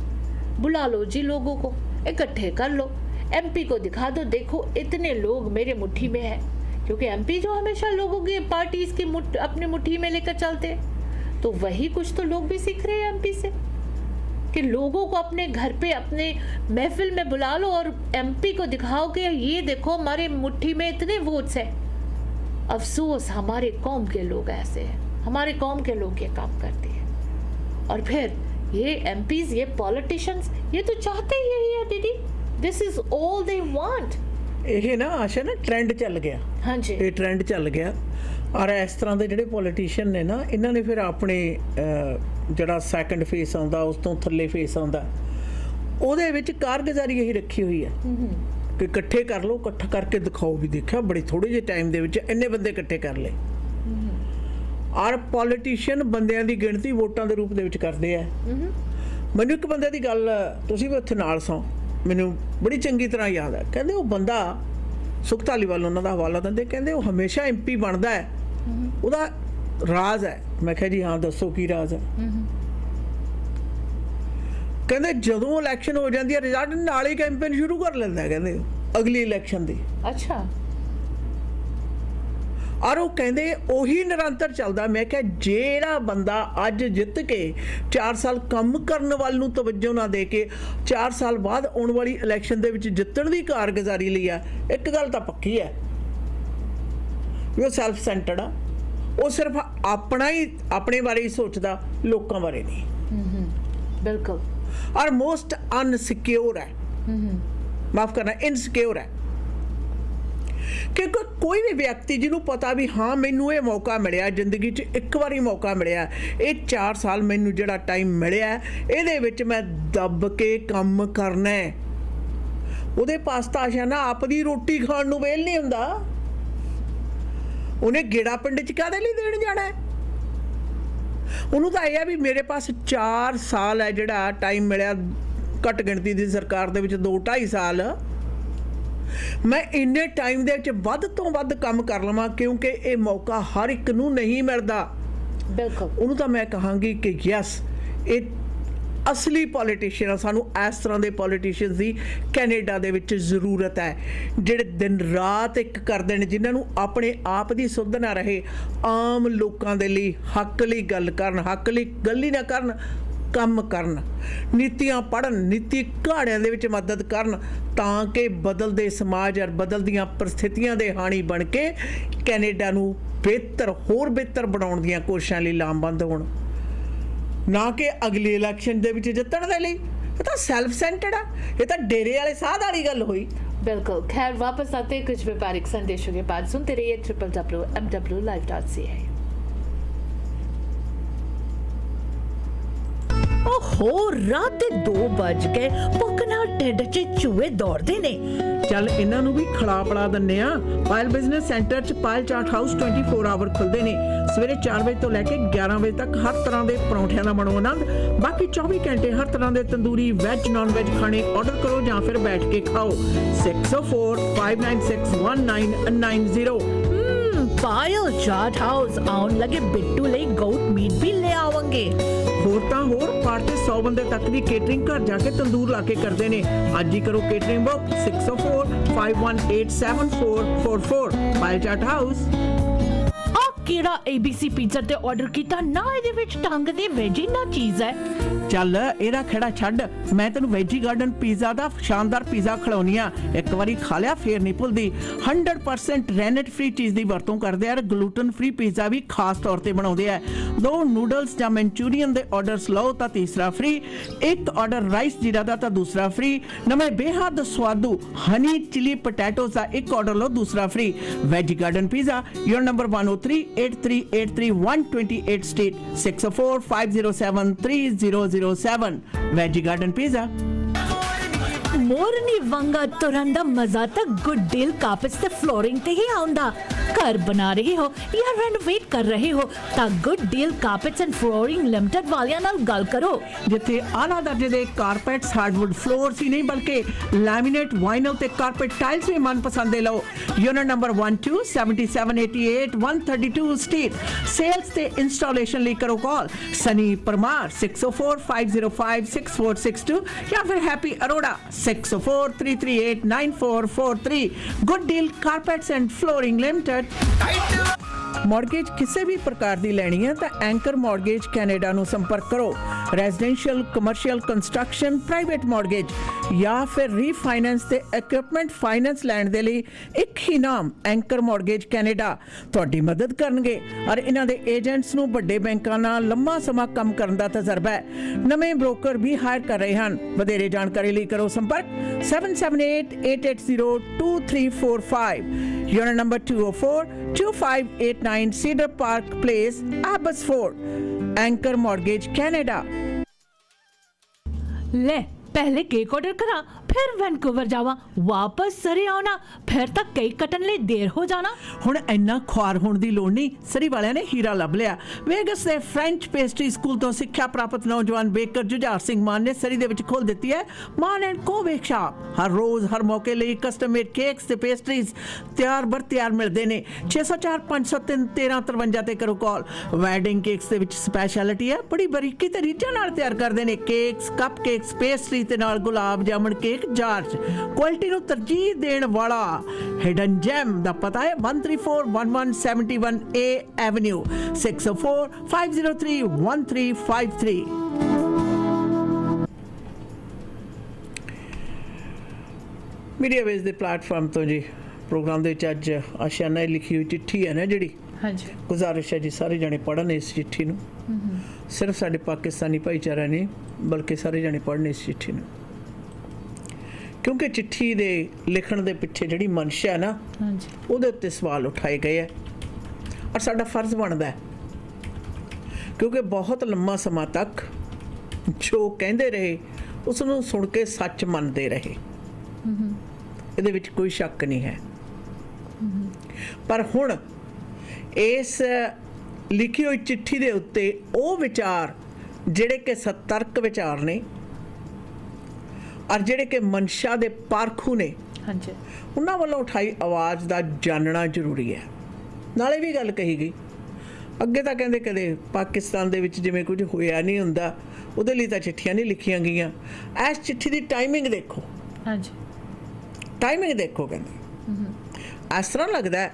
बुला लो जी, लोगों को इकट्ठे कर लो, MP को दिखा दो, देखो इतने लोग मेरे मुट्ठी में है, क्योंकि MP जो हमेशा लोगों की पार्टीज की अपनी मुट्ठी में लेकर चलते हैं, तो वही कुछ तो लोग भी सीख रहे हैं MP से, कि लोगों को अपने घर पे, अपने महफिल में बुला लो और MP को दिखाओ कि ये देखो हमारे मुट्ठी में इतने वोट्स हैं। अफसोस हमारे कौम के लोग ऐसे हैं, हमारे कौम के लोग ये काम करते हैं, और फिर ये MPs, ये पॉलिटिशियंस, ये तो चाहते ही यही है दीदी, this is all they want. ਇਹ ਨਾ ਆਸ਼ਾ ਨਾ ਟ੍ਰੈਂਡ ਚੱਲ ਗਿਆ। ਹਾਂਜੀ, ਇਹ ਟ੍ਰੈਂਡ ਚੱਲ ਗਿਆ, ਔਰ ਇਸ ਤਰ੍ਹਾਂ ਦੇ ਜਿਹੜੇ ਪੋਲੀਟੀਸ਼ੀਅਨ ਨੇ ਨਾ, ਇਹਨਾਂ ਨੇ ਫਿਰ ਆਪਣੇ ਜਿਹੜਾ ਸੈਕੰਡ ਫੇਸ ਆਉਂਦਾ, ਉਸ ਤੋਂ ਥੱਲੇ ਫੇਸ ਆਉਂਦਾ, ਉਹਦੇ ਵਿੱਚ ਕਾਰਗੁਜ਼ਾਰੀ ਇਹੀ ਰੱਖੀ ਹੋਈ ਹੈ ਕਿ ਇਕੱਠੇ ਕਰ ਲਓ, ਇਕੱਠਾ ਕਰਕੇ ਦਿਖਾਓ ਵੀ ਦੇਖਿਆ ਬੜੇ ਥੋੜੇ ਜਿਹੇ ਟਾਈਮ ਦੇ ਵਿੱਚ ਇੰਨੇ ਬੰਦੇ ਇਕੱਠੇ ਕਰ ਲਏ। ਔਰ ਪੋਲੀਟੀਸ਼ੀਅਨ ਬੰਦਿਆਂ ਦੀ ਗਿਣਤੀ ਵੋਟਾਂ ਦੇ ਰੂਪ ਦੇ ਵਿੱਚ ਕਰਦੇ ਆ। ਮੈਨੂੰ ਇੱਕ ਬੰਦੇ ਦੀ ਗੱਲ, ਤੁਸੀਂ ਵੀ ਉੱਥੇ ਨਾਲ ਸੌ, ਮੈਨੂੰ ਬੜੀ ਚੰਗੀ ਤਰ੍ਹਾਂ ਯਾਦ ਹੈ। ਕਹਿੰਦੇ ਉਹ ਬੰਦਾ ਸੁਖ ਧਾਲੀਵਾਲ ਉਹਨਾਂ ਦਾ ਹਵਾਲਾ ਦਿੰਦੇ, ਕਹਿੰਦੇ ਉਹ ਹਮੇਸ਼ਾ MP ਬਣਦਾ ਹੈ, ਉਹਦਾ ਰਾਜ਼ ਹੈ। ਮੈਂ ਕਿਹਾ ਜੀ ਹਾਂ ਦੱਸੋ ਕੀ ਰਾਜ਼ ਹੈ। ਕਹਿੰਦੇ ਜਦੋਂ ਇਲੈਕਸ਼ਨ ਹੋ ਜਾਂਦੀ ਹੈ ਰਿਜ਼ਲਟ ਨਾਲ ਹੀ ਕੈਂਪੇਨ ਸ਼ੁਰੂ ਕਰ ਲੈਂਦਾ ਹੈ, ਕਹਿੰਦੇ ਅਗਲੀ ਇਲੈਕਸ਼ਨ ਦੀ। अच्छा ਔਰ ਉਹ ਕਹਿੰਦੇ ਉਹੀ ਨਿਰੰਤਰ ਚੱਲਦਾ। ਮੈਂ ਕਿਹਾ ਜਿਹੜਾ ਬੰਦਾ ਅੱਜ ਜਿੱਤ ਕੇ 4 ਸਾਲ ਕੰਮ ਕਰਨ ਵੱਲ ਨੂੰ ਤਵੱਜੋ ਨਾ ਦੇ ਕੇ 4 ਸਾਲ ਬਾਅਦ ਆਉਣ ਵਾਲੀ ਇਲੈਕਸ਼ਨ ਦੇ ਵਿੱਚ ਜਿੱਤਣ ਦੀ ਕਾਰਗੁਜ਼ਾਰੀ ਲਈ ਆ, ਇੱਕ ਗੱਲ ਤਾਂ ਪੱਕੀ ਹੈ ਵੀ ਉਹ ਸੈਲਫ ਸੈਂਟਰਡ ਆ। ਉਹ ਸਿਰਫ ਆਪਣਾ ਹੀ, ਆਪਣੇ ਬਾਰੇ ਹੀ ਸੋਚਦਾ, ਲੋਕਾਂ ਬਾਰੇ ਨਹੀਂ। बिल्कुल ਔਰ ਮੋਸਟ ਅਨਸਿਕਿਉਰ ਹੈ, ਮਾਫ ਕਰਨਾ ਇਨਸਿਕਿਉਰ ਹੈ। ਕਿਉਂਕਿ ਕੋਈ ਵੀ ਵਿਅਕਤੀ ਜਿਹਨੂੰ ਪਤਾ ਵੀ ਹਾਂ ਮੈਨੂੰ ਇਹ ਮੌਕਾ ਮਿਲਿਆ, ਜ਼ਿੰਦਗੀ 'ਚ ਇੱਕ ਵਾਰੀ ਮੌਕਾ ਮਿਲਿਆ, ਇਹ 4 ਸਾਲ ਮੈਨੂੰ ਜਿਹੜਾ ਟਾਈਮ ਮਿਲਿਆ ਇਹਦੇ ਵਿੱਚ ਮੈਂ ਦੱਬ ਕੇ ਕੰਮ ਕਰਨਾ ਹੈ, ਉਹਦੇ ਪਾਸ ਤਾਂ ਆਸ਼ਾਨਾ ਆਪ ਦੀ ਰੋਟੀ ਖਾਣ ਨੂੰ ਵੇਲ ਨਹੀਂ ਹੁੰਦਾ। ਉਹਨੇ ਗੇੜਾ ਪਿੰਡ 'ਚ ਕਾਹਦੇ ਲਈ ਦੇਣ ਜਾਣਾ ਹੈ? ਉਹਨੂੰ ਤਾਂ ਇਹ ਆ ਵੀ ਮੇਰੇ ਪਾਸ 4 ਸਾਲ ਹੈ ਜਿਹੜਾ ਟਾਈਮ ਮਿਲਿਆ, ਘੱਟ ਗਿਣਤੀ ਦੀ ਸਰਕਾਰ ਦੇ ਵਿੱਚ 2-2.5 ਸਾਲ, ਮੈਂ ਇੰਨੇ ਟਾਈਮ ਦੇ ਵਿੱਚ ਵੱਧ ਤੋਂ ਵੱਧ ਕੰਮ ਕਰ ਲਵਾਂ, ਕਿਉਂਕਿ ਇਹ ਮੌਕਾ ਹਰ ਇੱਕ ਨੂੰ ਨਹੀਂ ਮਿਲਦਾ। बिल्कुल ਉਹਨੂੰ ਤਾਂ ਮੈਂ ਕਹਾਂਗੀ ਕਿ ਯੈਸ, ਇਹ ਅਸਲੀ ਪੋਲੀਟੀਸ਼ੀਅਨ ਆ। ਸਾਨੂੰ ਇਸ ਤਰ੍ਹਾਂ ਦੇ ਪੋਲੀਟੀਸ਼ੀਅਨਸ ਦੀ ਕੈਨੇਡਾ ਦੇ ਵਿੱਚ ਜ਼ਰੂਰਤ ਹੈ, ਜਿਹੜੇ ਦਿਨ ਰਾਤ ਇੱਕ ਕਰਦੇ ਨੇ, ਜਿਨ੍ਹਾਂ ਨੂੰ ਆਪਣੇ ਆਪ ਦੀ ਸੁੱਧ ਨਾ ਰਹੇ, ਆਮ ਲੋਕਾਂ ਦੇ ਲਈ ਹੱਕ ਲਈ ਗੱਲ ਕਰਨ, ਹੱਕ ਲਈ ਗੱਲ ਹੀ ਨਾ ਕਰਨ, ਕੰਮ ਕਰਨ, ਨੀਤੀਆਂ ਪੜ੍ਹਨ, ਨੀਤੀ ਘਾੜਿਆਂ ਦੇ ਵਿੱਚ ਮਦਦ ਕਰਨ, ਤਾਂ ਕਿ ਬਦਲਦੇ ਸਮਾਜ ਔਰ ਬਦਲਦੀਆਂ ਪ੍ਰਸਥਿਤੀਆਂ ਦੇ ਹਾਣੀ ਬਣ ਕੇ ਕੈਨੇਡਾ ਨੂੰ ਬਿਹਤਰ, ਹੋਰ ਬਿਹਤਰ ਬਣਾਉਣ ਦੀਆਂ ਕੋਸ਼ਿਸ਼ਾਂ ਲਈ ਲਾਮਬੰਦ ਹੋਣ, ਨਾ ਕਿ ਅਗਲੀ ਇਲੈਕਸ਼ਨ ਦੇ ਵਿੱਚ ਜਿੱਤਣ ਦੇ ਲਈ। ਇਹ ਤਾਂ ਸੈਲਫ ਸੈਂਟਰਡ ਆ, ਇਹ ਤਾਂ ਡੇਰੇ ਵਾਲੇ ਸਾਧ ਵਾਲੀ ਗੱਲ ਹੋਈ। बिल्कुल। खैर वापस आते हैं कुछ व्यापारिक संदेशों के बाद। सुनते रहिए www.mwlive.ca। ਓਹੋ ਰਾਤ ਦੇ 2 ਵੱਜ ਗਏ, ਭੁੱਖ ਨਾਲ ਢਿੱਡ 'ਚ ਚੂਹੇ ਦੌੜਦੇ ਨੇ। ਚੱਲ ਇਹਨਾਂ ਨੂੰ ਵੀ ਖਿਲਾ ਪਿਲਾ ਦਿੰਨੇ ਆ। ਪਾਇਲ ਬਿਜ਼ਨਸ ਸੈਂਟਰ 'ਚ ਪਾਇਲ ਚਾਟ ਹਾਊਸ 24 ਆਵਰ ਖੁੱਲ੍ਹਦੇ ਨੇ। ਸਵੇਰੇ 4 ਵਜੇ ਤੋਂ ਲੈ ਕੇ 11 ਵਜੇ ਤੱਕ ਹਰ ਤਰ੍ਹਾਂ ਦੇ ਪਰੌਂਠਿਆਂ ਦਾ ਬਣੋ ਆਨੰਦ। ਬਾਕੀ 24 ਘੰਟੇ ਹਰ ਤਰ੍ਹਾਂ ਦੇ ਤੰਦੂਰੀ, ਵੈਜ, ਨਾਨ ਵੈਜ ਖਾਣੇ ਆਰਡਰ ਕਰੋ ਜਾਂ ਫਿਰ ਬੈਠ ਕੇ ਖਾਓ। 604-596-1990। ਪਾਇਲ ਚਾਟ ਹਾਊਸ ਆਉਣ ਲੱਗੇ ਬਿੱਟੂ ਲਈ ਗੋਟ ਮੀਟ ਵੀ ਲੈ ਆਵਾਂਗੇ। ਹੋਰ ਤਾਂ ਹੋਰ, ਪਾਰਟੀ 100 ਬੰਦੇ ਤੱਕ ਦੀ ਕੇਟਰਿੰਗ ਘਰ ਜਾ ਕੇ ਤੰਦੂਰ ਲਾ ਕੇ ਕਰਦੇ ਨੇ। ਅੱਜ ਹੀ ਕਰੋ ਕੇਟਰਿੰਗ ਬੁੱਕ 604-518-7444। ਪਾਇਲ ਚਾਟ ਹਾਊਸ। ਆ ਕਿਹੜਾ ABC ਪੀਜ਼ਾ ਤੇ ਆਰਡਰ ਕੀਤਾ ਨਾ, ਇਹਦੇ ਵਿੱਚ ਢੰਗ ਦੀ ਵੈਜੀ ਨਾ ਚੀਜ਼ ਹੈ। ਚੱਲ ਇਹਦਾ ਖੜਾ ਛੱਡ, ਮੈਂ ਤੈਨੂੰ ਵੈਜੀ ਗਾਰਡਨ ਪੀਜ਼ਾ ਦਾ ਸ਼ਾਨਦਾਰ ਪੀਜ਼ਾ ਖਿਲਾਉਣੀ ਆ। ਇੱਕ ਵਾਰੀ ਖਾ ਲਿਆ ਫੇਰ ਨਹੀਂ ਭੁੱਲਦੀ। 100% ਰੈਨਟ ਫ੍ਰੀ ਚੀਜ਼ ਦੀ ਵਰਤੋਂ ਕਰਦੇ ਆ। ਗਲੂਟਨ ਫ੍ਰੀ ਪੀਜ਼ਾ ਵੀ ਖਾਸ ਤੌਰ ਤੇ ਬਣਾਉਂਦੇ ਆ। 2 ਨੂਡਲਸ ਜਾਂ ਮਨਚੂਰੀਅਨ ਦੇ ਆਰਡਰਸ ਲਓ ਤਾਂ ਤੀਸਰਾ ਫ੍ਰੀ। ਇੱਕ ਆਰਡਰ ਰਾਈਸ ਜੀਰਾ ਦਾ ਤਾਂ ਦੂਸਰਾ ਫ੍ਰੀ। ਨਵੇਂ ਬੇਹੱਦ ਸਵਾਦੂ ਹਨੀ ਚਿਲੀ ਪੋਟੈਟੋਸ ਦਾ ਇੱਕ ਆਰਡਰ ਲਓ, ਦੂਸਰਾ free. Veggie garden pizza, your number 103-8383-128 street, 604-507-3007। Veggie garden pizza. ਮੋਰਨੀ ਵਾਂਗਾ ਤੁਰਨ ਦਾ ਮਜ਼ਾ ਤਾਂ ਗੁੱਡ ਡੀਲ ਕਾਰਪੈਟਸ ਤੇ ਫਲੋਰਿੰਗ ਤੇ ਹੀ ਆਉਂਦਾ। ਘਰ ਬਣਾ ਰਹੇ ਹੋ ਜਾਂ ਰੈਨੋਵੇਟ ਕਰ ਰਹੇ ਹੋ ਤਾਂ good deal carpets and flooring limited ਵਾਲਿਆਂ ਨਾਲ ਗੱਲ ਕਰੋ, ਜਿੱਥੇ ਆਲਾ ਦਰਜੇ ਦੇ ਕਾਰਪੈਟਸ, ਹਾਰਡਵੁੱਡ ਫਲੋਰਸ ਹੀ ਨਹੀਂ ਬਲਕਿ ਲੈਮੀਨੇਟ, ਵਾਈਨਲ ਤੇ ਕਾਰਪੈਟ ਟਾਈਲਸ ਵੀ ਮਨਪਸੰਦ ਦੇ ਲਓ। Unit number 12-7788-132 street. ਸੇਲਸ ਤੇ ਇੰਸਟਾਲੇਸ਼ਨ ਲਈ ਕਰੋ ਕਾਲ ਸਨੀ ਪਰਮਾਰ 604-505-6462 ਜਾਂ ਫਿਰ Happy Arora 604-338-9443। Good deal carpets and flooring limited. Mortgage ਕਿਸੇ ਵੀ ਪ੍ਰਕਾਰ ਦੀ ਲੈਣੀ ਹੈ ਤਾਂ ਐਂਕਰ ਮੌਰਗੇਜ ਕੈਨੇਡਾ ਨੂੰ ਸੰਪਰਕ ਕਰੋ। Residential, commercial, construction, private mortgage ਜਾਂ ਫਿਰ ਰੀਫਾਈਨੈਂਸ ਤੇ ਇਕਵਿਪਮੈਂਟ ਫਾਈਨੈਂਸ ਲੈਣ ਦੇ ਲਈ ਇੱਕ ਹੀ ਨਾਮ ਐਂਕਰ ਮੌਰਗੇਜ ਕੈਨੇਡਾ ਤੁਹਾਡੀ ਮਦਦ ਕਰਨਗੇ। ਔਰ ਇਹਨਾਂ ਦੇ ਏਜੰਟਸ ਨੂੰ ਵੱਡੇ ਬੈਂਕਾਂ ਨਾਲ ਲੰਮਾ ਸਮਾਂ ਕੰਮ ਕਰਨ ਦਾ ਤਜਰਬਾ ਹੈ। ਨਵੇਂ ਬ੍ਰੋਕਰ ਵੀ ਹਾਇਰ ਕਰ ਰਹੇ ਹਨ। ਵਧੇਰੇ ਜਾਣਕਾਰੀ ਲਈ ਕਰੋ ਸੰਪਰਕ 778-880-2345। Unit number 204-2589 seeder park place, Abbotsford. Anchor mortgage Canada. ਲੈ पहले केक ऑर्डर करा फिर वैनकूवर जावा वापस सरे आना फिर तक केक कटन ले देर हो जाना। ਹੁਣ ਇੰਨਾ ਖੁਆਰ ਹੋਣ ਦੀ ਲੋੜ ਨਹੀਂ। ਸਰੀ ਵਾਲਿਆਂ ਨੇ ਹੀਰਾ ਲੱਭ ਲਿਆ। ਵੇਗਸ ਦੇ ਫ੍ਰੈਂਚ ਪੇਸਟਰੀ ਸਕੂਲ ਤੋਂ ਸਿੱਖਿਆ ਪ੍ਰਾਪਤ ਨੌਜਵਾਨ ਬੇਕਰ ਜੁਝਾਰ ਸਿੰਘ ਮਾਨ ਨੇ ਸਰੀ ਦੇ ਵਿੱਚ ਖੋਲ ਦਿੱਤੀ ਹੈ ਮਾਨ ਐਂਡ ਕੋ ਬੇਕ ਸ਼ਾਪ। ਹਰ ਰੋਜ਼ ਹਰ ਮੌਕੇ ਲਈ ਕਸਟਮ ਮੇਡ ਕੇਕਸ ਤੇ ਪੇਸਟਰੀਜ਼ ਤਿਆਰ ਬਰ ਤਿਆਰ ਮਿਲਦੇ ਨੇ। 604 503 1353 ਤੇ ਕਰੋ ਕਾਲ। ਵੈਡਿੰਗ ਕੇਕਸ ਦੇ ਵਿੱਚ ਸਪੈਸ਼ਲਿਟੀ ਹੈ ਬੜੀ ਬਰੀਕੀ ਤੇ ਰੀਝਾਂ ਨਾਲ ਤਿਆਰ ਕਰਦੇ ਨੇ ਕੇਕਸ ਕੱਪ ਕੇਕਸ ਪੇਸਟਰੀ ਤੇ ਨਾਲ gulab jamun cake George. Quality ਨੂੰ ਤਰਜੀਹ ਦੇਣ ਵਾਲਾ ਹਿਡਨ ਜੈਮ ਦਾ ਪਤਾ ਹੈ 1341171 A Avenue 604 503 1353। ਮੀਡੀਆ ਵੇਸ ਦੇ ਪਲੇਟਫਾਰਮ ਤੋਂ ਜੀ ਪ੍ਰੋਗਰਾਮ ਦੇ ਵਿੱਚ ਅੱਜ ਆਸ਼ਾਨਾ ਦੀ ਲਿਖੀ ਹੋਈ ਚਿੱਠੀ ਹੈ ਨਾ ਜਿਹੜੀ हाँ जी ਗੁਜ਼ਾਰਿਸ਼ ਹੈ ਜੀ ਸਾਰੇ ਜਣੇ ਪੜ੍ਹਨ ਇਸ ਚਿੱਠੀ ਨੂੰ। ਸਿਰਫ ਸਾਡੇ ਪਾਕਿਸਤਾਨੀ ਭਾਈਚਾਰਾ ਨਹੀਂ ਬਲਕਿ ਸਾਰੇ ਜਣੇ ਪੜ੍ਹਨ ਇਸ ਚਿੱਠੀ ਨੂੰ ਕਿਉਂਕਿ ਚਿੱਠੀ ਦੇ ਲਿਖਣ ਦੇ ਪਿੱਛੇ ਜਿਹੜੀ ਮਨਸ਼ਾ ਹੈ ਨਾ हाँ जी ਉਹਦੇ ਉੱਤੇ ਸਵਾਲ ਉਠਾਏ ਗਏ ਹੈ ਔਰ ਸਾਡਾ ਫਰਜ਼ ਬਣਦਾ ਹੈ ਕਿਉਂਕਿ ਬਹੁਤ ਲੰਮਾ ਸਮਾਂ ਤੱਕ ਜੋ ਕਹਿੰਦੇ ਰਹੇ ਉਸ ਨੂੰ ਸੁਣ ਕੇ ਸੱਚ ਮੰਨਦੇ ਰਹੇ। ਇਹਦੇ ਵਿੱਚ ਕੋਈ ਸ਼ੱਕ ਨਹੀਂ ਹੈ ਪਰ ਹੁਣ ਇਸ ਲਿਖੀ ਹੋਈ ਚਿੱਠੀ ਦੇ ਉੱਤੇ ਉਹ ਵਿਚਾਰ ਜਿਹੜੇ ਕਿ ਸਤਰਕ ਵਿਚਾਰ ਨੇ ਔਰ ਜਿਹੜੇ ਕਿ ਮਨਸ਼ਾ ਦੇ ਪਾਰਖੂ ਨੇ हाँ जी ਉਹਨਾਂ ਵੱਲੋਂ ਉਠਾਈ ਆਵਾਜ਼ ਦਾ ਜਾਣਨਾ ਜ਼ਰੂਰੀ ਹੈ। ਨਾਲੇ ਵੀ ਗੱਲ ਕਹੀ ਗਈ ਅੱਗੇ ਤਾਂ ਕਹਿੰਦੇ ਕਦੇ ਪਾਕਿਸਤਾਨ ਦੇ ਵਿੱਚ ਜਿਵੇਂ ਕੁਝ ਹੋਇਆ ਨਹੀਂ ਹੁੰਦਾ ਉਹਦੇ ਲਈ ਤਾਂ ਚਿੱਠੀਆਂ ਨਹੀਂ ਲਿਖੀਆਂ ਗਈਆਂ। ਇਸ ਚਿੱਠੀ ਦੀ ਟਾਈਮਿੰਗ ਦੇਖੋ हाँ जी ਟਾਈਮਿੰਗ ਦੇਖੋ ਕਹਿੰਦੇ ਇਸ ਤਰ੍ਹਾਂ ਲੱਗਦਾ ਹੈ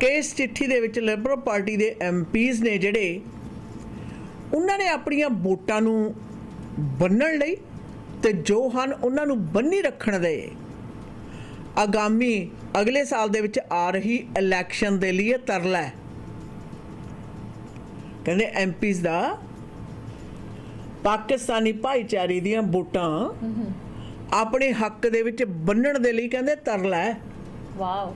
ਕਿ ਇਸ ਚਿੱਠੀ ਦੇ ਵਿੱਚ ਲਿਬਰਲ ਪਾਰਟੀ ਦੇ ਐਮਪੀਜ਼ ਨੇ ਜਿਹੜੇ ਉਹਨਾਂ ਨੇ ਆਪਣੀਆਂ ਵੋਟਾਂ ਨੂੰ ਬੰਨਣ ਲਈ ਤੇ ਜੋ ਹਨ ਉਹਨਾਂ ਨੂੰ ਬੰਨੀ ਰੱਖਣ ਦੇ ਆਗਾਮੀ ਅਗਲੇ ਸਾਲ ਦੇ ਵਿੱਚ ਆ ਰਹੀ ਇਲੈਕਸ਼ਨ ਦੇ ਲਈ ਤਰਲਾ ਹੈ। ਕਹਿੰਦੇ ਐਮਪੀਜ਼ ਦਾ ਪਾਕਿਸਤਾਨੀ ਭਾਈਚਾਰੇ ਦੀਆਂ ਵੋਟਾਂ ਆਪਣੇ ਹੱਕ ਦੇ ਵਿੱਚ ਬੰਨਣ ਦੇ ਲਈ ਕਹਿੰਦੇ ਤਰਲਾ ਹੈ वाओ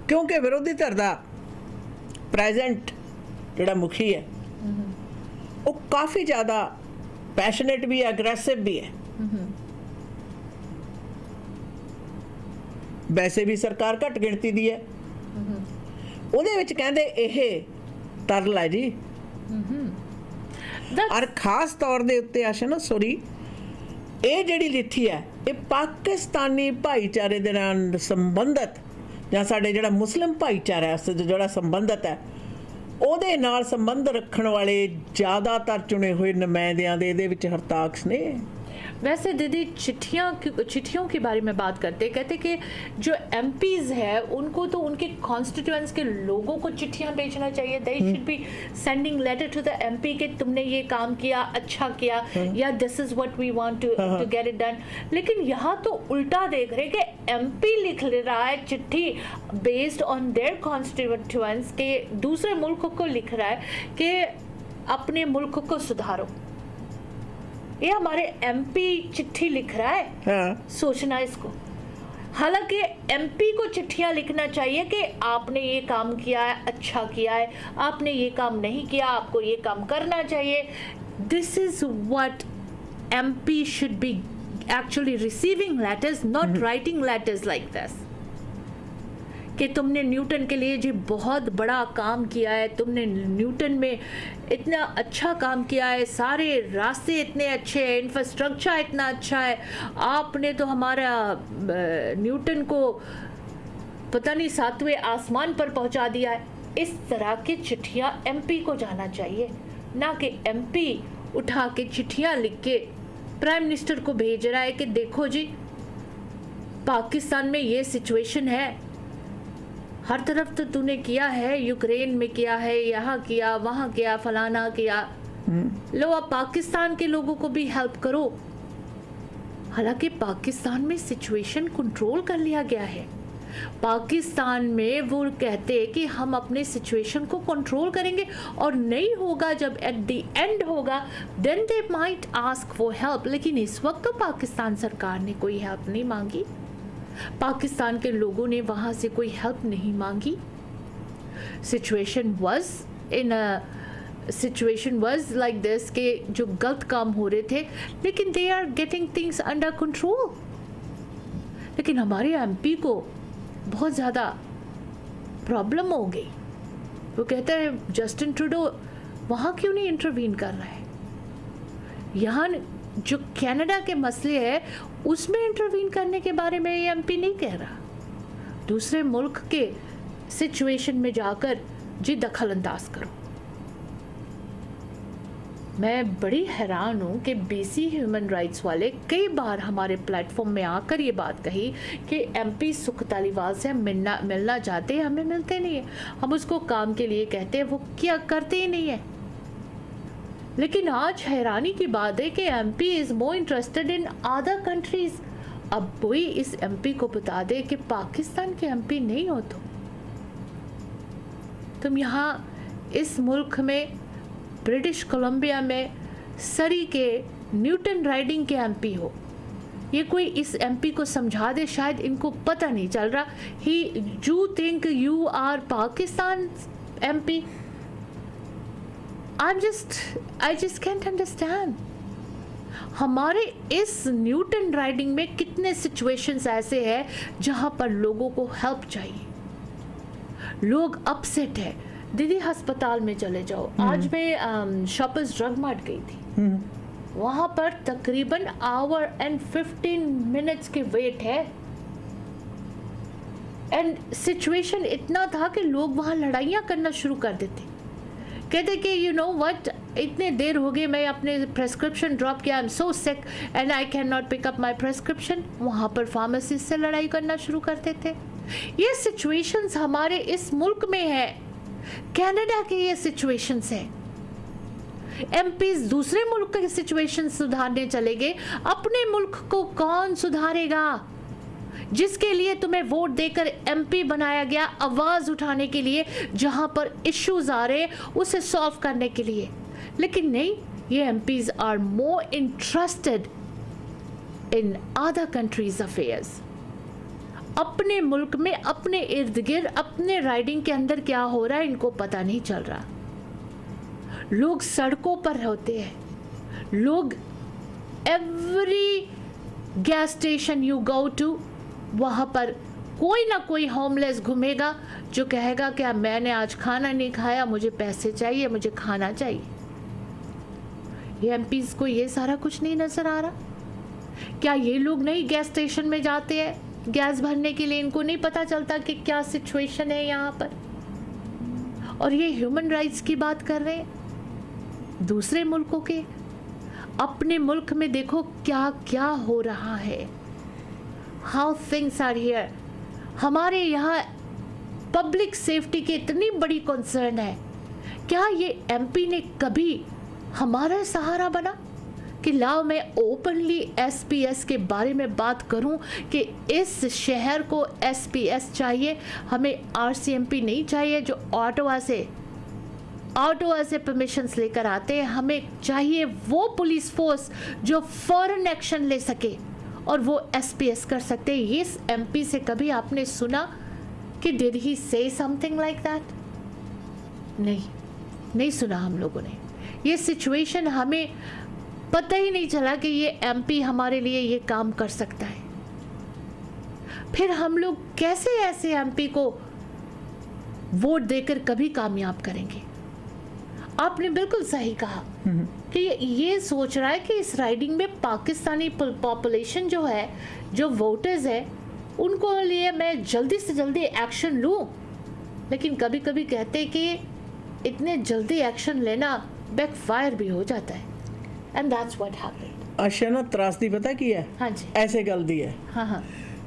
ਕਿਉਂਕਿ ਵਿਰੋਧੀ ਧਿਰ ਦਾ ਪ੍ਰੈਜ਼ੈਂਟ ਜਿਹੜਾ ਮੁਖੀ ਹੈ ਉਹ ਕਾਫੀ ਜ਼ਿਆਦਾ ਪੈਸ਼ਨੇਟ ਵੀ ਹੈ ਅਗਰੈਸਿਵ ਵੀ ਹੈ। ਵੈਸੇ ਵੀ ਸਰਕਾਰ ਘੱਟ ਗਿਣਤੀ ਦੀ ਹੈ ਉਹਦੇ ਵਿੱਚ ਕਹਿੰਦੇ ਇਹ ਤਰਲ ਹੈ ਜੀ That's ਔਰ ਖਾਸ ਤੌਰ ਦੇ ਉੱਤੇ ਆਸ਼ਾ ਨਾ ਸੋਰੀ ਇਹ ਜਿਹੜੀ ਚਿੱਠੀ ਹੈ ਇਹ ਪਾਕਿਸਤਾਨੀ ਭਾਈਚਾਰੇ ਦੇ ਨਾਲ ਸੰਬੰਧਿਤ ਜਾਂ ਸਾਡੇ ਜਿਹੜਾ ਮੁਸਲਿਮ ਭਾਈਚਾਰਾ ਉਸ ਜਿਹੜਾ ਸੰਬੰਧਿਤ ਹੈ ਉਹਦੇ ਨਾਲ ਸੰਬੰਧ ਰੱਖਣ ਵਾਲੇ ਜ਼ਿਆਦਾਤਰ ਚੁਣੇ ਹੋਏ ਨੁਮਾਇੰਦਿਆਂ ਦੇ ਇਹਦੇ ਵਿੱਚ ਹਰਤਾਕਸ਼ ਨੇ। वैसे दीदी चिट्ठियों के बारे में बात करते कहते कि जो एमपीज है उनको तो उनके कॉन्स्टिट्यूएंट्स के लोगों को चिट्ठियां भेजना चाहिए। They should be sending letter to the MP कि तुमने ये काम किया अच्छा किया या this is what we want to get it done. लेकिन यहाँ तो उल्टा देख रहे कि एमपी लिख ले रहा है चिट्ठी बेस्ड ऑन देयर कॉन्स्टिट्यूएंट्स के दूसरे मुल्क को लिख रहा है कि अपने मुल्क को सुधारो। ये हमारे एमपी चिट्ठी लिख रहा है हाँ सोचना इसको। हालांकि एमपी को चिट्ठियां लिखना चाहिए कि आपने ये काम किया है अच्छा किया है आपने ये काम नहीं किया आपको ये काम करना चाहिए। This is what MP should be actually receiving letters not writing letters like this कि तुमने न्यूटन के लिए जी बहुत बड़ा काम किया है तुमने न्यूटन में इतना अच्छा काम किया है सारे रास्ते इतने अच्छे हैं इंफ्रास्ट्रक्चर इतना अच्छा है आपने तो हमारा न्यूटन को पता नहीं 7वें आसमान पर पहुंचा दिया है। इस तरह की चिट्ठियां एमपी को जाना चाहिए ना कि एमपी उठा के चिट्ठियां लिख के प्राइम मिनिस्टर को भेज रहा है कि देखो जी पाकिस्तान में ये सिचुएशन है हर तरफ तो तूने किया है यूक्रेन में किया है यहाँ किया वहाँ किया फलाना किया लो अब पाकिस्तान के लोगों को भी हेल्प करो। हालांकि पाकिस्तान में सिचुएशन कंट्रोल कर लिया गया है। पाकिस्तान में वो कहते हैं कि हम अपने सिचुएशन को कंट्रोल करेंगे और नहीं होगा जब एट द एंड होगा then they might ask for help. लेकिन इस वक्त तो पाकिस्तान सरकार ने कोई हेल्प नहीं मांगी पाकिस्तान के लोगों ने वहाँ से कोई हेल्प नहीं मांगी। Situation was in situation was like this कि जो गलत काम हो रहे थे, लेकिन they are getting things under control. लेकिन हमारे एमपी को बहुत ज़्यादा प्रॉब्लम हो गई। वो कहते हैं जस्टिन ट्रूडो वहाँ क्यों नहीं इंटरवीन कर रहा है, यहाँ जो कनाडा के मसले है उसमें इंटरवीन करने के बारे में ये एमपी नहीं कह रहा। दूसरे मुल्क के सिचुएशन में जाकर जी दखल अंदाज करो। मैं बड़ी हैरान हूँ कि बीसी ह्यूमन राइट्स वाले कई बार हमारे प्लेटफॉर्म में आकर ये बात कही कि एमपी सुख तालीवाल से हम मिलना चाहते हैं, हमें मिलते नहीं है, हम उसको काम के लिए कहते हैं, वो क्या करते ही नहीं है। लेकिन आज हैरानी की बात है कि MP is more interested in other countries. अब कोई इस एमपी को बता दे कि पाकिस्तान के एमपी नहीं हो तुम यहाँ इस मुल्क में ब्रिटिश कोलंबिया में सरी के न्यूटन राइडिंग के एमपी हो। ये कोई इस एमपी को समझा दे, शायद इनको पता नहीं चल रहा। He you think you are Pakistan MP. I just can't understand। हमारे इस न्यूटन राइडिंग में कितने सिचुएशंस ऐसे हैं जहां पर लोगों को हेल्प चाहिए, लोग अपसेट है। दीदी अस्पताल में चले जाओ, आज मैं शॉपर्स ड्रग मार्ट गई थी, वहां पर तकरीबन आवर एंड 15 मिनट्स के वेट है। एंड सिचुएशन इतना था कि लोग वहां लड़ाइयाँ करना शुरू कर देते, कहते कि यू नो व्हाट, इतने देर हो गए, मैं अपने प्रेस्क्रिप्शन ड्रॉप किया, I am so sick and I can not pick up my prescription. वहाँ पर फार्मासिस्ट से लड़ाई करना शुरू करते थे। ये सिचुएशंस हमारे इस मुल्क में है, कनाडा के ये सिचुएशंस हैं। एमपीज दूसरे मुल्क के सिचुएशन सुधारने चले गए, अपने मुल्क को कौन सुधारेगा? जिसके लिए तुम्हें वोट देकर एमपी बनाया गया, आवाज उठाने के लिए, जहां पर इश्यूज आ रहे उसे सॉल्व करने के लिए। लेकिन नहीं, ये MPs are more interested in other countries affairs. अपने मुल्क में, अपने इर्द गिर्द, अपने राइडिंग के अंदर क्या हो रहा है इनको पता नहीं चल रहा। लोग सड़कों पर होते हैं, लोग every gas station you go to, वहाँ पर कोई ना कोई होमलेस घूमेगा जो कहेगा कि मैंने आज खाना नहीं खाया, मुझे पैसे चाहिए, मुझे खाना चाहिए। ये एमपीज को ये सारा कुछ नहीं नजर आ रहा? क्या ये लोग नहीं गैस स्टेशन में जाते हैं गैस भरने के लिए? इनको नहीं पता चलता कि क्या सिचुएशन है यहाँ पर? और ये ह्यूमन राइट्स की बात कर रहे हैं दूसरे मुल्कों के। अपने मुल्क में देखो क्या क्या हो रहा है, हाउ थिंग्स आर हियर। हमारे यहाँ पब्लिक सेफ्टी की इतनी बड़ी कंसर्न है, क्या ये एमपी ने कभी हमारा सहारा बना कि लाओ मैं ओपनली एसपीएस के बारे में बात करूं कि इस शहर को एसपीएस चाहिए, हमें आरसीएमपी नहीं चाहिए जो ऑटोवा से परमिशंस लेकर आते हैं। हमें चाहिए वो पुलिस फोर्स जो फौरन एक्शन ले सके और वो एसपीएस कर सकते हैं। ये एमपी से कभी आपने सुना कि डिड ही से समथिंग लाइक दैट? नहीं सुना हम लोगों ने। ये सिचुएशन हमें पता ही नहीं चला कि ये एमपी हमारे लिए ये काम कर सकता है। फिर हम लोग कैसे ऐसे एमपी को वोट देकर कभी कामयाब करेंगे? आपने बिल्कुल सही कहा कि ये सोच रहा है कि इस राइडिंग में पाकिस्तानी पॉपुलेशन जो है, जो वोटर्स है, उनको लिए मैं जल्दी से जल्दी एक्शन लूं। लेकिन कभी कभी कहते हैं कि इतने जल्दी एक्शन लेना बैकफायर भी हो जाता है। And that's what happened. ਅੱਛਾ ਨਾ ਤਰਾਸਦੀ ਪਤਾ ਕੀ ਹੈ? ਹਾਂਜੀ। ਐਸੇ ਗੱਲ ਦੀ ਹੈ, हाँ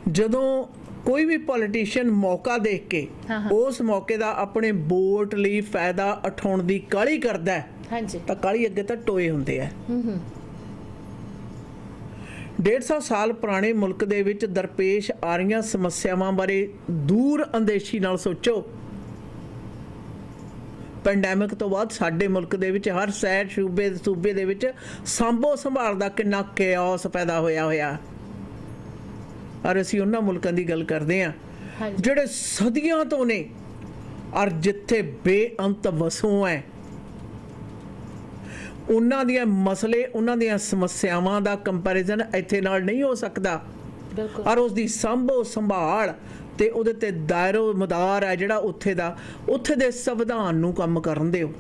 ਜਦੋਂ ਕੋਈ ਵੀ ਪੋਲੀਟੀਸ਼ੀਅਨ ਮੌਕਾ ਦੇਖ ਕੇ ਹਾਂ। ਉਸ ਮੌਕੇ ਦਾ ਆਪਣੇ ਵੋਟ ਲਈ ਫਾਇਦਾ ਉਠਾਉਣ ਦੀ ਕਾਹਲੀ ਕਰਦਾ ਹੈ, हाँ जी। ਤਾਂ ਕਾਹਲੀ ਅੱਗੇ ਤਾਂ ਟੋਏ ਹੁੰਦੇ ਆ। 150 ਸਾਲ ਪੁਰਾਣੇ ਮੁਲਕ ਦੇ ਵਿੱਚ ਦਰਪੇਸ਼ ਆ ਰਹੀਆਂ ਸਮੱਸਿਆਵਾਂ ਬਾਰੇ ਦੂਰ ਅੰਦੇਸ਼ੀ ਨਾਲ ਸੋਚੋ। ਪੈਂਡੈਮਿਕ ਤੋਂ ਬਾਅਦ ਸਾਡੇ ਮੁਲਕ ਦੇ ਵਿੱਚ ਹਰ ਸੂਬੇ ਦੇ ਵਿੱਚ ਸਾਂਭੋ ਸੰਭਾਲ ਦਾ ਕਿੰਨਾ ਕਾਓਸ ਪੈਦਾ ਹੋਇਆ। ਔਰ ਅਸੀਂ ਉਹਨਾਂ ਮੁਲਕਾਂ ਦੀ ਗੱਲ ਕਰਦੇ ਹਾਂ ਹਾਂਜੀ। ਜਿਹੜੇ ਸਦੀਆਂ ਤੋਂ ਨੇ ਔਰ ਜਿੱਥੇ ਬੇਅੰਤ ਵਸੋਂ ਹੈ, ਉਹਨਾਂ ਦੀਆਂ ਮਸਲੇ, ਉਹਨਾਂ ਦੀਆਂ ਸਮੱਸਿਆਵਾਂ ਦਾ ਕੰਪੈਰੀਜ਼ਨ ਇੱਥੇ ਨਾਲ ਨਹੀਂ ਹੋ ਸਕਦਾ। ਬਿਲਕੁਲ। ਔਰ ਉਸ ਦੀ ਸੰਭੋ ਸੰਭਾਲ ਤੇ ਉਹਦੇ ਤੇ ਦਾਇਰੋ ਮਦਾਰ ਹੈ ਜਿਹੜਾ ਉੱਥੇ ਦਾ, ਉੱਥੇ ਦੇ ਸੰਵਿਧਾਨ ਨੂੰ ਕੰਮ ਕਰਨ ਦਿਓ।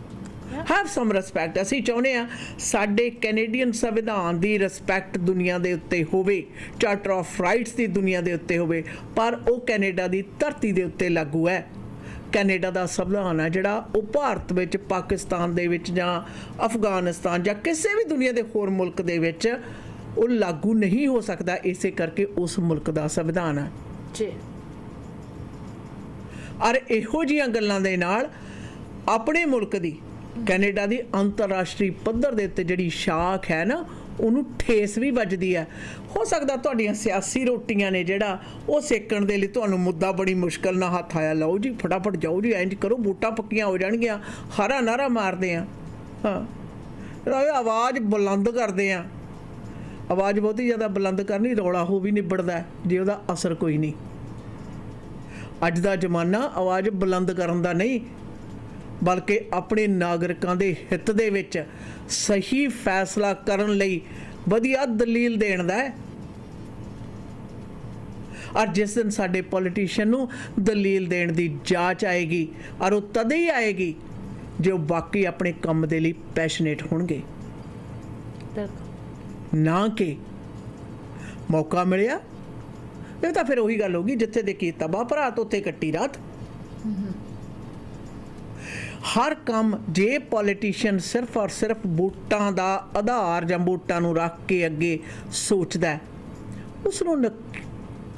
Have some respect. ਅਸੀਂ ਚਾਹੁੰਦੇ ਹਾਂ ਸਾਡੇ ਕੈਨੇਡੀਅਨ ਸੰਵਿਧਾਨ ਦੀ ਰਿਸਪੈਕਟ ਦੁਨੀਆ ਦੇ ਉੱਤੇ ਹੋਵੇ, ਚਾਰਟਰ ਆਫ ਰਾਈਟਸ ਦੀ ਦੁਨੀਆ ਦੇ ਉੱਤੇ ਹੋਵੇ, ਪਰ ਉਹ ਕੈਨੇਡਾ ਦੀ ਧਰਤੀ ਦੇ ਉੱਤੇ ਲਾਗੂ ਹੈ। ਕੈਨੇਡਾ ਦਾ ਸੰਵਿਧਾਨ ਹੈ ਜਿਹੜਾ ਉਹ ਭਾਰਤ ਵਿੱਚ, ਪਾਕਿਸਤਾਨ ਦੇ ਵਿੱਚ ਜਾਂ ਅਫਗਾਨਿਸਤਾਨ ਜਾਂ ਕਿਸੇ ਵੀ ਦੁਨੀਆ ਦੇ ਹੋਰ ਮੁਲਕ ਦੇ ਵਿੱਚ ਉਹ ਲਾਗੂ ਨਹੀਂ ਹੋ ਸਕਦਾ। ਇਸੇ ਕਰਕੇ ਉਸ ਮੁਲਕ ਦਾ ਸੰਵਿਧਾਨ ਹੈ ਜੀ। ਔਰ ਇਹੋ ਜਿਹੀਆਂ ਗੱਲਾਂ ਦੇ ਨਾਲ ਆਪਣੇ ਮੁਲਕ ਦੀ, ਕੈਨੇਡਾ ਦੀ ਅੰਤਰਰਾਸ਼ਟਰੀ ਪੱਧਰ ਦੇ ਉੱਤੇ ਜਿਹੜੀ ਸ਼ਾਖ ਹੈ ਨਾ, ਉਹਨੂੰ ਠੇਸ ਵੀ ਵੱਜਦੀ ਹੈ। ਹੋ ਸਕਦਾ ਤੁਹਾਡੀਆਂ ਸਿਆਸੀ ਰੋਟੀਆਂ ਨੇ ਜਿਹੜਾ ਉਹ ਸੇਕਣ ਦੇ ਲਈ ਤੁਹਾਨੂੰ ਮੁੱਦਾ ਬੜੀ ਮੁਸ਼ਕਲ ਨਾਲ ਹੱਥ ਆਇਆ, ਲਓ ਜੀ ਫਟਾਫਟ ਜਾਓ ਜੀ, ਇੰਜ ਕਰੋ, ਵੋਟਾਂ ਪੱਕੀਆਂ ਹੋ ਜਾਣਗੀਆਂ, ਹਾਰਾ ਨਾਰਾ ਮਾਰਦੇ ਆ, ਹਾਂ ਆਵਾਜ਼ ਬੁਲੰਦ ਕਰਦੇ ਆ। ਆਵਾਜ਼ ਬਹੁਤੀ ਜ਼ਿਆਦਾ ਬੁਲੰਦ ਕਰਨੀ, ਰੌਲਾ ਹੋ ਵੀ ਨਿਬੜਦਾ ਜੇ ਉਹਦਾ ਅਸਰ ਕੋਈ ਨਹੀਂ। ਅੱਜ ਦਾ ਜ਼ਮਾਨਾ ਆਵਾਜ਼ ਬੁਲੰਦ ਕਰਨ ਦਾ ਨਹੀਂ, ਬਲਕਿ ਆਪਣੇ ਨਾਗਰਿਕਾਂ ਦੇ ਹਿੱਤ ਦੇ ਵਿੱਚ ਸਹੀ ਫੈਸਲਾ ਕਰਨ ਲਈ ਵਧੀਆ ਦਲੀਲ ਦੇਣ ਦਾ ਹੈ। ਔਰ ਜਿਸ ਦਿਨ ਸਾਡੇ ਪੋਲੀਟੀਸ਼ੀਅਨ ਨੂੰ ਦਲੀਲ ਦੇਣ ਦੀ ਜਾਂਚ ਆਏਗੀ, ਔਰ ਉਹ ਤਦ ਹੀ ਆਏਗੀ ਜੇ ਉਹ ਬਾਕੀ ਆਪਣੇ ਕੰਮ ਦੇ ਲਈ ਪੈਸ਼ਨੇਟ ਹੋਣਗੇ, ਨਾ ਕਿ ਮੌਕਾ ਮਿਲਿਆ। ਇਹ ਤਾਂ ਫਿਰ ਉਹੀ ਗੱਲ ਹੋਗੀ, ਜਿੱਥੇ ਦੇਖੀ ਤਬਾਹ ਭਰਾਤ ਉੱਥੇ ਕੱਟੀ ਰਾਤ। ਹਰ ਕੰਮ ਜੇ ਪੋਲੀਟੀਸ਼ੀਅਨ ਸਿਰਫ ਔਰ ਸਿਰਫ ਵੋਟਾਂ ਦਾ ਆਧਾਰ ਜਾਂ ਵੋਟਾਂ ਨੂੰ ਰੱਖ ਕੇ ਅੱਗੇ ਸੋਚਦਾ, ਉਸ ਨੂੰ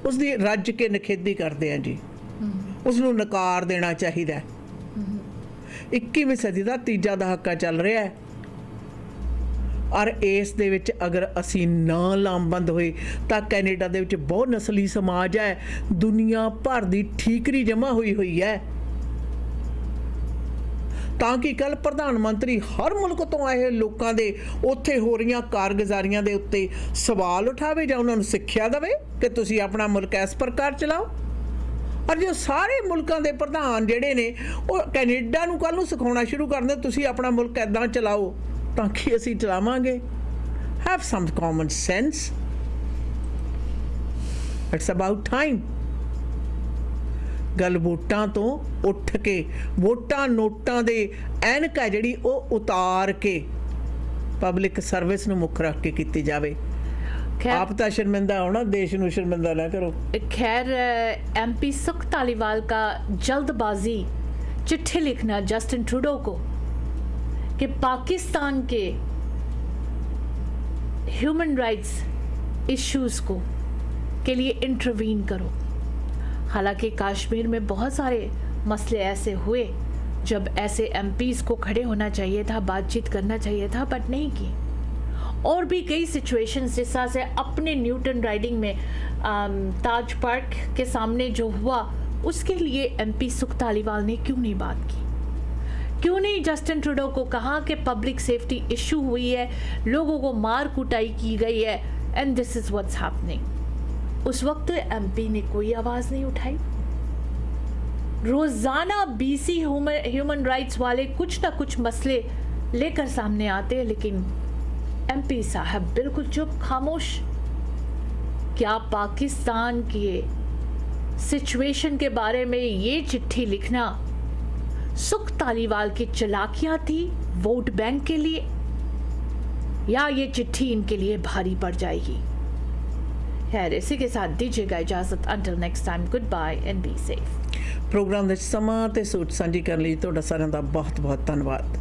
ਉਸ ਦੀ ਰੱਜ ਕੇ ਨਿਖੇਧੀ ਕਰਦੇ ਆ ਜੀ, ਉਸ ਨੂੰ ਨਕਾਰ ਦੇਣਾ ਚਾਹੀਦਾ। 21ਵੀਂ ਸਦੀ ਦਾ ਤੀਜਾ ਦਹਾਕਾ ਚੱਲ ਰਿਹਾ ਹੈ, ਔਰ ਇਸ ਦੇ ਵਿੱਚ ਅਗਰ ਅਸੀਂ ਨਾ ਲਾਮਬੰਦ ਹੋਏ ਤਾਂ ਕੈਨੇਡਾ ਦੇ ਵਿੱਚ ਬਹੁਤ ਨਸਲੀ ਸਮਾਜ ਹੈ, ਦੁਨੀਆ ਭਰ ਦੀ ਠੀਕਰੀ ਜਮ੍ਹਾਂ ਹੋਈ ਹੈ, ਤਾਂ ਕਿ ਕੱਲ ਪ੍ਰਧਾਨ ਮੰਤਰੀ ਹਰ ਮੁਲਕ ਤੋਂ ਆਏ ਲੋਕਾਂ ਦੇ ਉੱਥੇ ਹੋ ਰਹੀਆਂ ਕਾਰਗੁਜ਼ਾਰੀਆਂ ਦੇ ਉੱਤੇ ਸਵਾਲ ਉਠਾਵੇ ਜਾਂ ਉਹਨਾਂ ਨੂੰ ਸਿੱਖਿਆ ਦੇਵੇ ਕਿ ਤੁਸੀਂ ਆਪਣਾ ਮੁਲਕ ਇਸ ਪ੍ਰਕਾਰ ਚਲਾਓ। ਔਰ ਜੋ ਸਾਰੇ ਮੁਲਕਾਂ ਦੇ ਪ੍ਰਧਾਨ ਜਿਹੜੇ ਨੇ ਉਹ ਕੈਨੇਡਾ ਨੂੰ ਕੱਲ ਨੂੰ ਸਿਖਾਉਣਾ ਸ਼ੁਰੂ ਕਰ ਦੇਣ, ਤੁਸੀਂ ਆਪਣਾ ਮੁਲਕ ਇੱਦਾਂ ਚਲਾਓ, ਤਾਂ ਕਿ ਅਸੀਂ ਚਲਾਵਾਂਗੇ। Have some common sense, it's about time. ਗੱਲ ਵੋਟਾਂ ਤੋਂ ਉੱਠ ਕੇ, ਵੋਟਾਂ ਨੋਟਾਂ ਦੇ ਐਨਕ ਹੈ ਜਿਹੜੀ ਉਹ ਉਤਾਰ ਕੇ ਪਬਲਿਕ ਸਰਵਿਸ ਨੂੰ ਮੁੱਖ ਰੱਖ ਕੇ ਕੀਤੀ ਜਾਵੇ। आप तो शर्मिंदा हो ना, देश ਨੂੰ शर्मिंदा ना करो। खैर एमपी सुख तालीवाल का जल्दबाजी चिट्ठी लिखना जस्टिन ट्रूडो को कि पाकिस्तान के ह्यूमन राइट्स इश्यूज को के लिए इंटरवीन करो। हालांकि कश्मीर में बहुत सारे मसले ऐसे हुए जब ऐसे एमपीज को खड़े होना चाहिए था, बातचीत करना चाहिए था, बट नहीं की। और भी कई सिचुएशंस जिस तरह से अपने न्यूटन राइडिंग में ताज पार्क के सामने जो हुआ उसके लिए एमपी सुख तालीवाल ने क्यों नहीं बात की? क्यों नहीं जस्टिन ट्रूडो को कहा कि पब्लिक सेफ्टी इशू हुई है, लोगों को मार कुटाई की गई है and this is what's happening. उस वक्त एमपी ने कोई आवाज़ नहीं उठाई। रोज़ाना बीसी ह्यूमन राइट्स वाले कुछ ना कुछ मसले लेकर सामने आते हैं, लेकिन एमपी साहब बिल्कुल चुप, खामोश। क्या पाकिस्तान के सिचुएशन के बारे में ये चिट्ठी लिखना सुख तालीवाल की चालाकियां थी वोट बैंक के लिए, या ये चिट्ठी इनके लिए भारी पड़ जाएगी? खैर, इसी के साथ दीजिएगा इजाजत। Until next time, good bye and be safe. Programme ਦੇ ਸਮਾਂ ਤੇ ਸੋਚ ਸਾਂਝੀ ਕਰਨ ਲਈ ਤੁਹਾਡਾ ਸਾਰਿਆਂ ਦਾ ਬਹੁਤ ਬਹੁਤ ਧੰਨਵਾਦ।